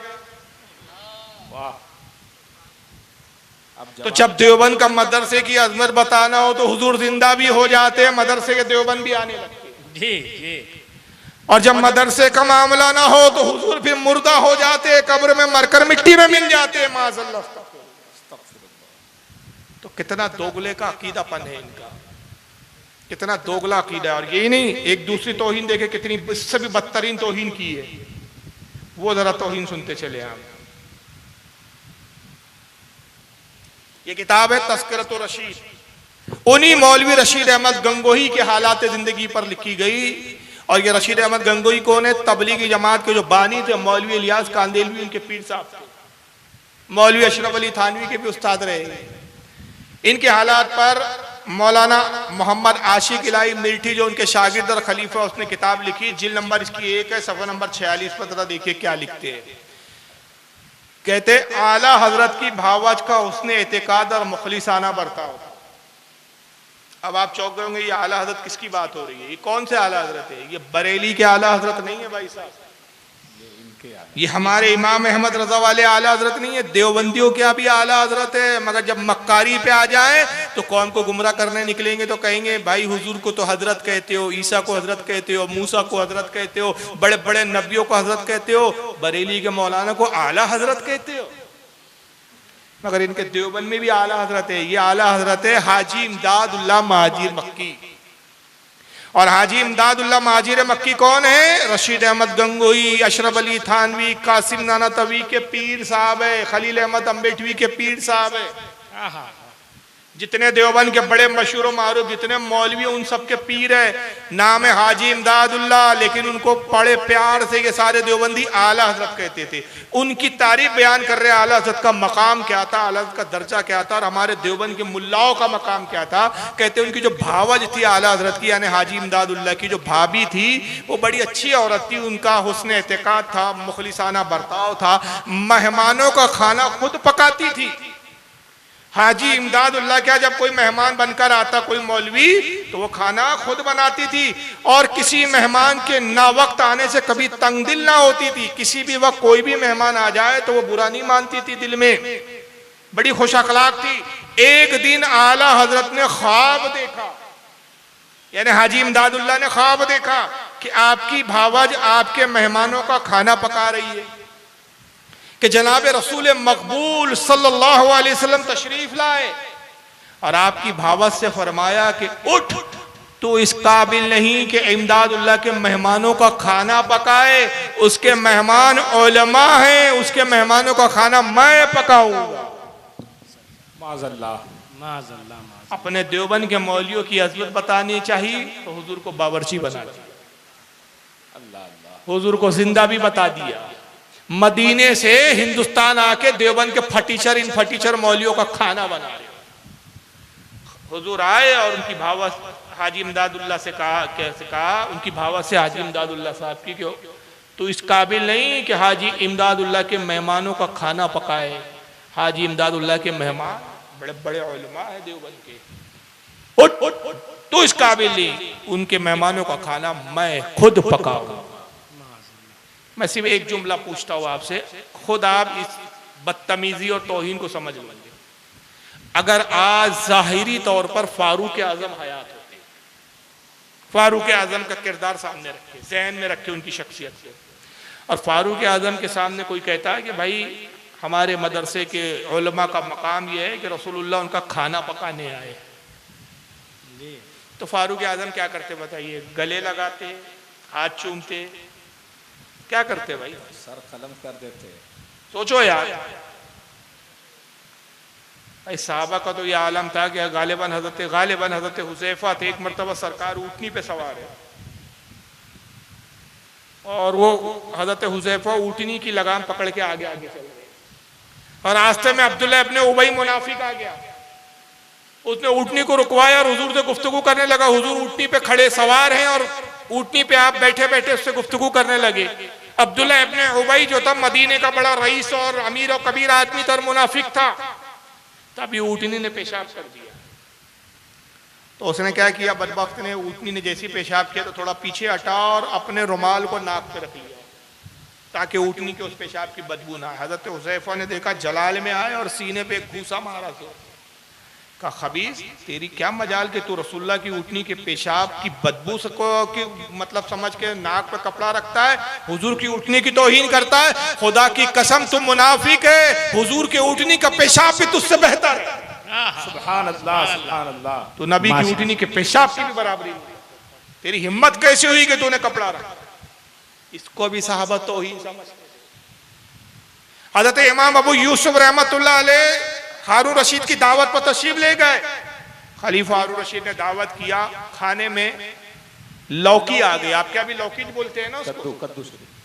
Speaker 1: तो जब देवबंद का मदरसे की अजमत बताना हो तो हुजूर जिंदा भी हो जाते, मदरसे के देवबंद भी आने लगते।
Speaker 5: जी जी।
Speaker 1: और जब मदरसे का मामला ना हो तो हुजूर फिर मुर्दा हो जाते, कब्र में मरकर मिट्टी में मिल जाते, माज़अल्लाह। तो कितना दोगले का अकीदापन है इनका, कितना दोगला अकीदा है। और यही नहीं, एक दूसरी तौहीन देखे कितनी इससे भी बदतरीन तौहीन की है, वो जरा तौहीन सुनते चले आप। ये किताब है तज़किरतुर रशीद, उन्हीं मौलवी रशीद अहमद गंगोही के हालात जिंदगी पर लिखी गई। और ये रशीद अहमद गंगोही कौन है? तबलीगी जमात के जो बानी थे मौलवी इलियास कांदेलवी, उनके पीर साहब थे। मौलवी अशरफ अली थानवी के भी उस्ताद रहे। इनके हालात पर मौलाना मोहम्मद आशिक इलाही मिल्ठी जो उनके शागिर्द और खलीफा, उसने किताब लिखी, जिल्द नंबर इसकी 1 है, सफ़ा नंबर 46 पर। जरा देखिए क्या लिखते हैं। कहते आला हजरत की भावज का उसने एतिकाद और मुखलिसाना बर्ताव। अब आप चौंक गए होंगे, ये आला हजरत किसकी बात हो रही है? ये कौन से आला हजरत है? ये बरेली के आला हजरत नहीं है भाई साहब, ये हमारे इमाम अहमद रजा वाले आला हजरत नहीं है, देवबंदियों के भी आला हजरत है। मगर जब मक्कारी पे आ जाए तो कौम को गुमराह करने निकलेंगे तो कहेंगे भाई हुजूर को तो हजरत कहते हो, ईसा को हजरत कहते हो, मूसा को हजरत कहते हो, बड़े बड़े नबियों को हजरत कहते हो, बरेली के मौलाना को आला हजरत कहते हो। मगर इनके देवबंद में भी आला हजरत है। ये आला हजरत है हाजी इमदादुल्लाह महाजिर मक्की। और हाजी इमदादुल्लाह महाजिर मक्की कौन है? रशीद अहमद गंगोही, अशरफ अली थानवी, कासिम नाना तवी के पीर साहब है, खलील अहमद अम्बेटवी के पीर साहब है। जितने देवबंद के बड़े मशहूर मारूफ जितने मौलवी उन सब के पीर है। नाम है हाजी इमदादुल्लाह, लेकिन उनको बड़े प्यार से ये सारे देवबंदी आला हजरत कहते थे। उनकी तारीफ बयान कर रहे आला हजरत का मकाम क्या था, आला हजरत का दर्जा क्या था, और हमारे देवबंद के मुल्लाओं का मकाम क्या था। कहते उनकी जो भावज थी आला हजरत की, यानी हाजी इमदादुल्लाह की जो भाभी थी, वो बड़ी अच्छी औरत थी। उनका हुस्न एतिकाद था, मुखलिसाना बर्ताव था, मेहमानों का खाना खुद पकाती थी। हाजी इमदादुल्लाह क्या, जब कोई मेहमान बनकर आता कोई मौलवी, तो वो खाना खुद बनाती थी और किसी मेहमान के ना वक्त आने से कभी तंग दिल ना होती थी। किसी भी वक्त कोई भी मेहमान आ जाए तो वो बुरा नहीं मानती थी दिल में, बड़ी खुश अखलाक थी। एक दिन आला हजरत ने ख्वाब देखा, यानी हाजी इमदादुल्लाह ने ख्वाब देखा कि आपकी भावज आपके मेहमानों का खाना पका रही है, कि जनाब रसूल मकबूल सल्लल्लाहु अलैहि वसल्लम तशरीफ लाए और आपकी भावत से फरमाया कि उठ, तो इस काबिल नहीं कि इमदादुल्लाह के मेहमानों का खाना पकाए, उसके मेहमान उलमा हैं, उसके मेहमानों का खाना मैं पकाऊंगा।
Speaker 2: माज़अल्लाह,
Speaker 5: माज़अल्लाह।
Speaker 1: अपने देवबंद के मौलियों की अजमत बतानी चाहिए तो हुजूर को बावर्ची बना दिया, हुजूर को जिंदा भी बता दिया। मदीने से हिंदुस्तान आके देवबंद के फटीचर इन फटीचर मौलियों का खाना बना रहे। हुजूर आए और उनकी भावत हाजी इमदादुल्लाह से कहा, कैसे कहा उनकी भावत से हाजी इमदादुल्लाह साहब की, क्यों तो इस काबिल नहीं कि हाजी इमदादुल्लाह के मेहमानों का खाना पकाए। हाजी इमदादुल्लाह के मेहमान बड़े बड़े उलमा है देवबंद के, उठ उठ उठ, तो इस काबिल नहीं, उनके मेहमानों का खाना मैं खुद पकाऊंगा। मैं सिर्फ एक जुमला पूछता हूं आपसे, खुद आप इस बदतमीजी और तौहीन को समझ लेंगे। अगर आज जाहिरी तौर पर फारूक आजम हयात होते, फारूक आजम का किरदार सामने रखे, जहन में रखे उनकी शख्सियत को। और फारूक आजम के सामने कोई कहता है कि भाई हमारे मदरसे के उलमा का मकाम यह है कि रसूलुल्लाह उनका खाना पकाने आए, तो फारूक आजम क्या करते बताइए? गले लगाते, हाथ चूमते, क्या करते भाई?
Speaker 2: सर कलम कर देते।
Speaker 1: सोचो यार, भाई साहबा का तो ये आलम था कि गालिबन हजरत हुज़ैफा थे, एक मरतबा सरकार ऊँटनी पे सवार है और वो हजरत हुज़ैफा ऊँटनी की लगाम पकड़ के आगे आगे चल रहे, और रास्ते में अब्दुल्ला इब्ने उबई मुनाफिक आ गया, उसने ऊँटनी को रुकवाया और हुजूर से गुफ्तगू करने लगा। हुजूर ऊँटनी पे खड़े सवार हैं और ऊँटनी पे आप बैठे बैठे उससे गुफ्तगू करने लगे। अब्दुल्ला इब्ने उबई जो था मदीने का बड़ा रईस और अमीर और कबीर आदमी था और मुनाफिक था, तभी ऊँटनी ने पेशाब कर दिया। तो उसने क्या किया, बदबख्त ने, ऊँटनी ने जैसी पेशाब किया तो थोड़ा पीछे हटा और अपने रुमाल को नाक पे रख लिया ताकि ऊँटनी के उस पेशाब की बदबू ना आए। हजरत हुज़ैफा ने देखा, जलाल में आए और सीने पे एक घूसा मारा तो का खबीस, तेरी क्या मजाल के तू रसूलुल्लाह की ऊँटनी के पेशाब की बदबू को की मतलब समझ के नाक पे कपड़ा रखता है, हुजूर की ऊँटनी की तौहीन करता है। खुदा की कसम तुम मुनाफिक है, हुजूर के ऊँटनी का पेशाब भी तुझसे बेहतर है।
Speaker 2: सुभान अल्लाह, सुभान अल्लाह।
Speaker 1: तो नबी की ऊँटनी के पेशाब की भी बराबरी नहीं। तेरी हिम्मत कैसे हुई कि तूने कपड़ा रखा? इसको भी साहबा तौहीन समझते। हजरत इमाम अबू यूसुफ रहमतुल्लाह अलैह हारून रशीद की दावत पर तशरीफ ले गए। खलीफा हारून रशीद ने दावत किया, खाने में लौकी आ गई। आप क्या भी लौकी बोलते हैं ना उसको?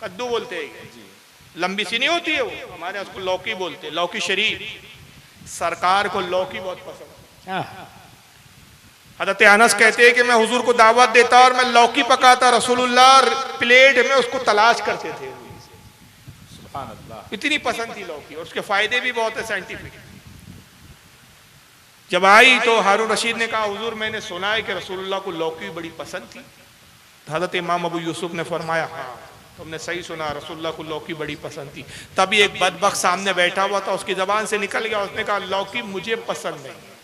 Speaker 1: कद्दू बोलते हैं, लंबी सी नहीं होती है वो, हमारे उसको लौकी बोलते हैं, लौकी शरीफ। सरकार को लौकी बहुत पसंद है। हजरत अनस कहते हैं कि मैं हुजूर को दावत देता और मैं लौकी पकाता, रसूलुल्लाह प्लेट में उसको तलाश करते थे।
Speaker 2: सुभान अल्लाह,
Speaker 1: इतनी पसंद थी लौकी और उसके फायदे भी बहुत है साइंटिफिक। जब आई तो हारून रशीद ने कहा, हुजूर मैंने सुना है कि रसूलुल्लाह को लौकी बड़ी पसंद थी। हजरत इमाम अबू यूसुफ ने फरमाया, हाँ तुमने सही सुना, रसूलुल्लाह को लौकी बड़ी पसंद थी। तभी एक बदबख्त सामने बैठा हुआ था, उसकी जबान से निकल गया, उसने कहा लौकी मुझे पसंद नहीं।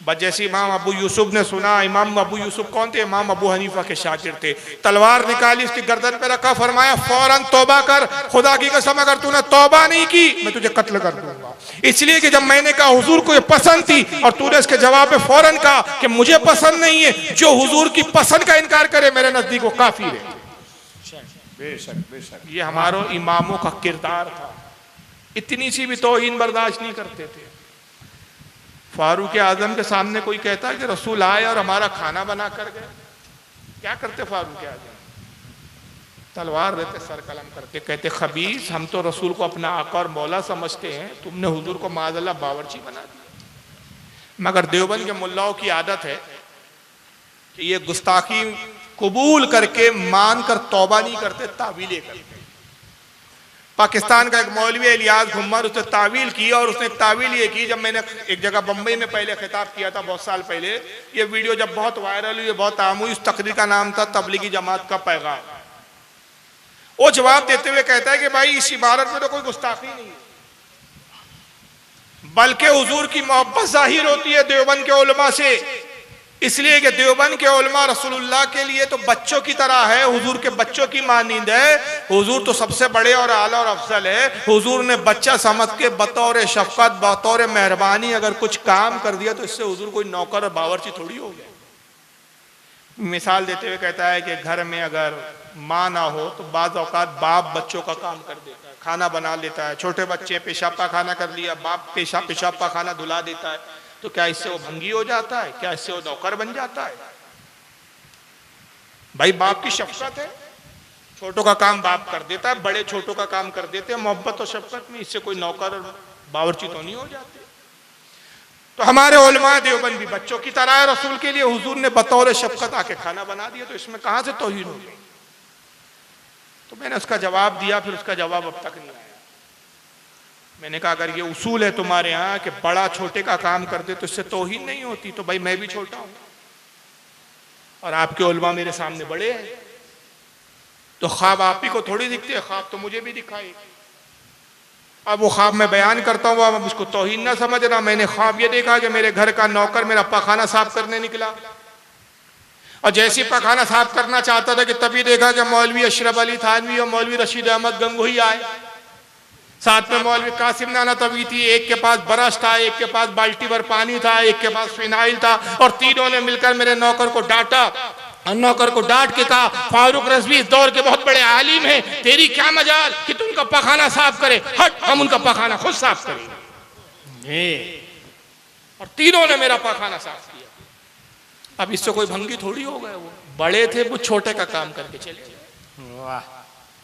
Speaker 1: बस जैसे इमाम अबू यूसुफ ने सुना, इमाम अबू यूसुफ कौन थे? इमाम अबू हनीफा के शागिर्द थे। तलवार निकाली, उसकी गर्दन पे रखा, फरमाया फौरन तौबा कर, खुदा की कसम अगर तूने तौबा नहीं की मैं तुझे कत्ल कर दूंगा। इसलिए कि जब मैंने कहा हुजूर को ये पसंद थी और तूने इसके जवाब में फौरन कहा कि मुझे पसंद नहीं है, जो हुजूर की पसंद का इनकार करे मेरे नजदीक वो काफिर है।
Speaker 2: बेशक बेशक,
Speaker 1: ये हमारे इमामों का किरदार था, इतनी सी भी तौहीन बर्दाश्त नहीं करते थे। फारूक आजम के सामने कोई कहता है कि रसूल आए और हमारा खाना बना कर गए, क्या करते फारूक आजम? तलवार रहते, सर कलम करते, कहते खबीस हम तो रसूल को अपना आका और मौला समझते हैं, तुमने हुजूर को माज़अल्लाह बावर्ची बना दिया। मगर देवबंद के मुल्लाओं की आदत है कि ये गुस्ताखी कबूल करके मान कर तौबा नहीं करते, तावीलें करते। पाकिस्तान का एक मौलवी इलियास घुम्मर, उसने तावील की और उसने एक तावील ये की, जब मैंने एक जगह बम्बई में पहले खिताब किया था बहुत साल पहले, ये वीडियो जब बहुत वायरल हुई, बहुत आम हुई, उस तकरीर का नाम था तबलीगी जमात का पैगाम। वो जवाब देते हुए कहता है कि भाई इस इबारत में तो कोई गुस्ताखी नहीं है, बल्कि हुजूर की मोहब्बत जाहिर होती है देवबंद के उलमा से, इसलिए कि देवबंद के उलमा रसूलुल्लाह के लिए तो बच्चों की तरह है, हुजूर के बच्चों की मानींद है। हुजूर तो सबसे बड़े और आला और अफजल है। हुजूर ने बच्चा समझ के बतौर शफकत, बतौर मेहरबानी अगर कुछ काम कर दिया तो इससे हुजूर कोई नौकर और बावर्ची थोड़ी हो गया। मिसाल देते हुए कहता है कि घर में अगर माँ ना हो तो बाज़ औकात बाप बच्चों का काम कर देता है, खाना बना लेता है। छोटे बच्चे पेशाब पाखाना कर लिया, बाप पेशाब पाखाना धुला देता है, तो क्या इससे वो भंगी हो जाता है? क्या इससे वो नौकर बन जाता है? भाई बाप की शफकत है, छोटों का काम बाप कर देता है, बड़े छोटों का काम कर देते हैं मोहब्बत और शफकत में, इससे कोई नौकर और बावर्ची तो नहीं हो जाते। तो हमारे उलमा देवबंद भी बच्चों की तरह है रसूल के लिए, हुजूर ने बतौर शफकत आके खाना बना दिया, तो इसमें कहां से तौहीन हो गई? तो मैंने उसका जवाब दिया, फिर उसका जवाब अब तक नहीं आया। मैंने कहा अगर ये उसूल है तुम्हारे यहाँ कि बड़ा छोटे का काम कर दे तो इससे तौहीन नहीं होती, तो भाई मैं भी छोटा हूं और आपके उलमा मेरे सामने बड़े हैं, तो ख्वाब आप ही को थोड़ी दिखते हैं, ख्वाब तो मुझे भी दिखाई। अब वो ख्वाब मैं बयान करता हूँ, अब उसको तौहीन ना समझना। मैंने ख्वाब ये देखा कि मेरे घर का नौकर मेरा पाखाना साफ करने निकला, और जैसे पखाना साफ करना चाहता था कि तभी देखा कि मौलवी अशरफ अली थानवी और मौलवी रशीद अहमद गंगोही आए, साथ में मौलवी कासिम नाना तवी थी, एक के पास ब्रश था, एक के पास बाल्टी भर पानी था, एक के पास फिनाइल था, और तीनों ने मिलकर मेरे नौकर को डांटा। और नौकर को डांट के कहा, फारूक रज़वी इस दौर के बहुत बड़े आलिम हैं, तेरी क्या मजाल कि तू उनका पखाना साफ करे, हट हम उनका पखाना खुद साफ करेंगे। और तीनों ने मेरा पखाना साफ किया। अब इससे कोई भंगी थोड़ी हो गए, वो बड़े थे, वो छोटे का काम करके चले।
Speaker 5: वाह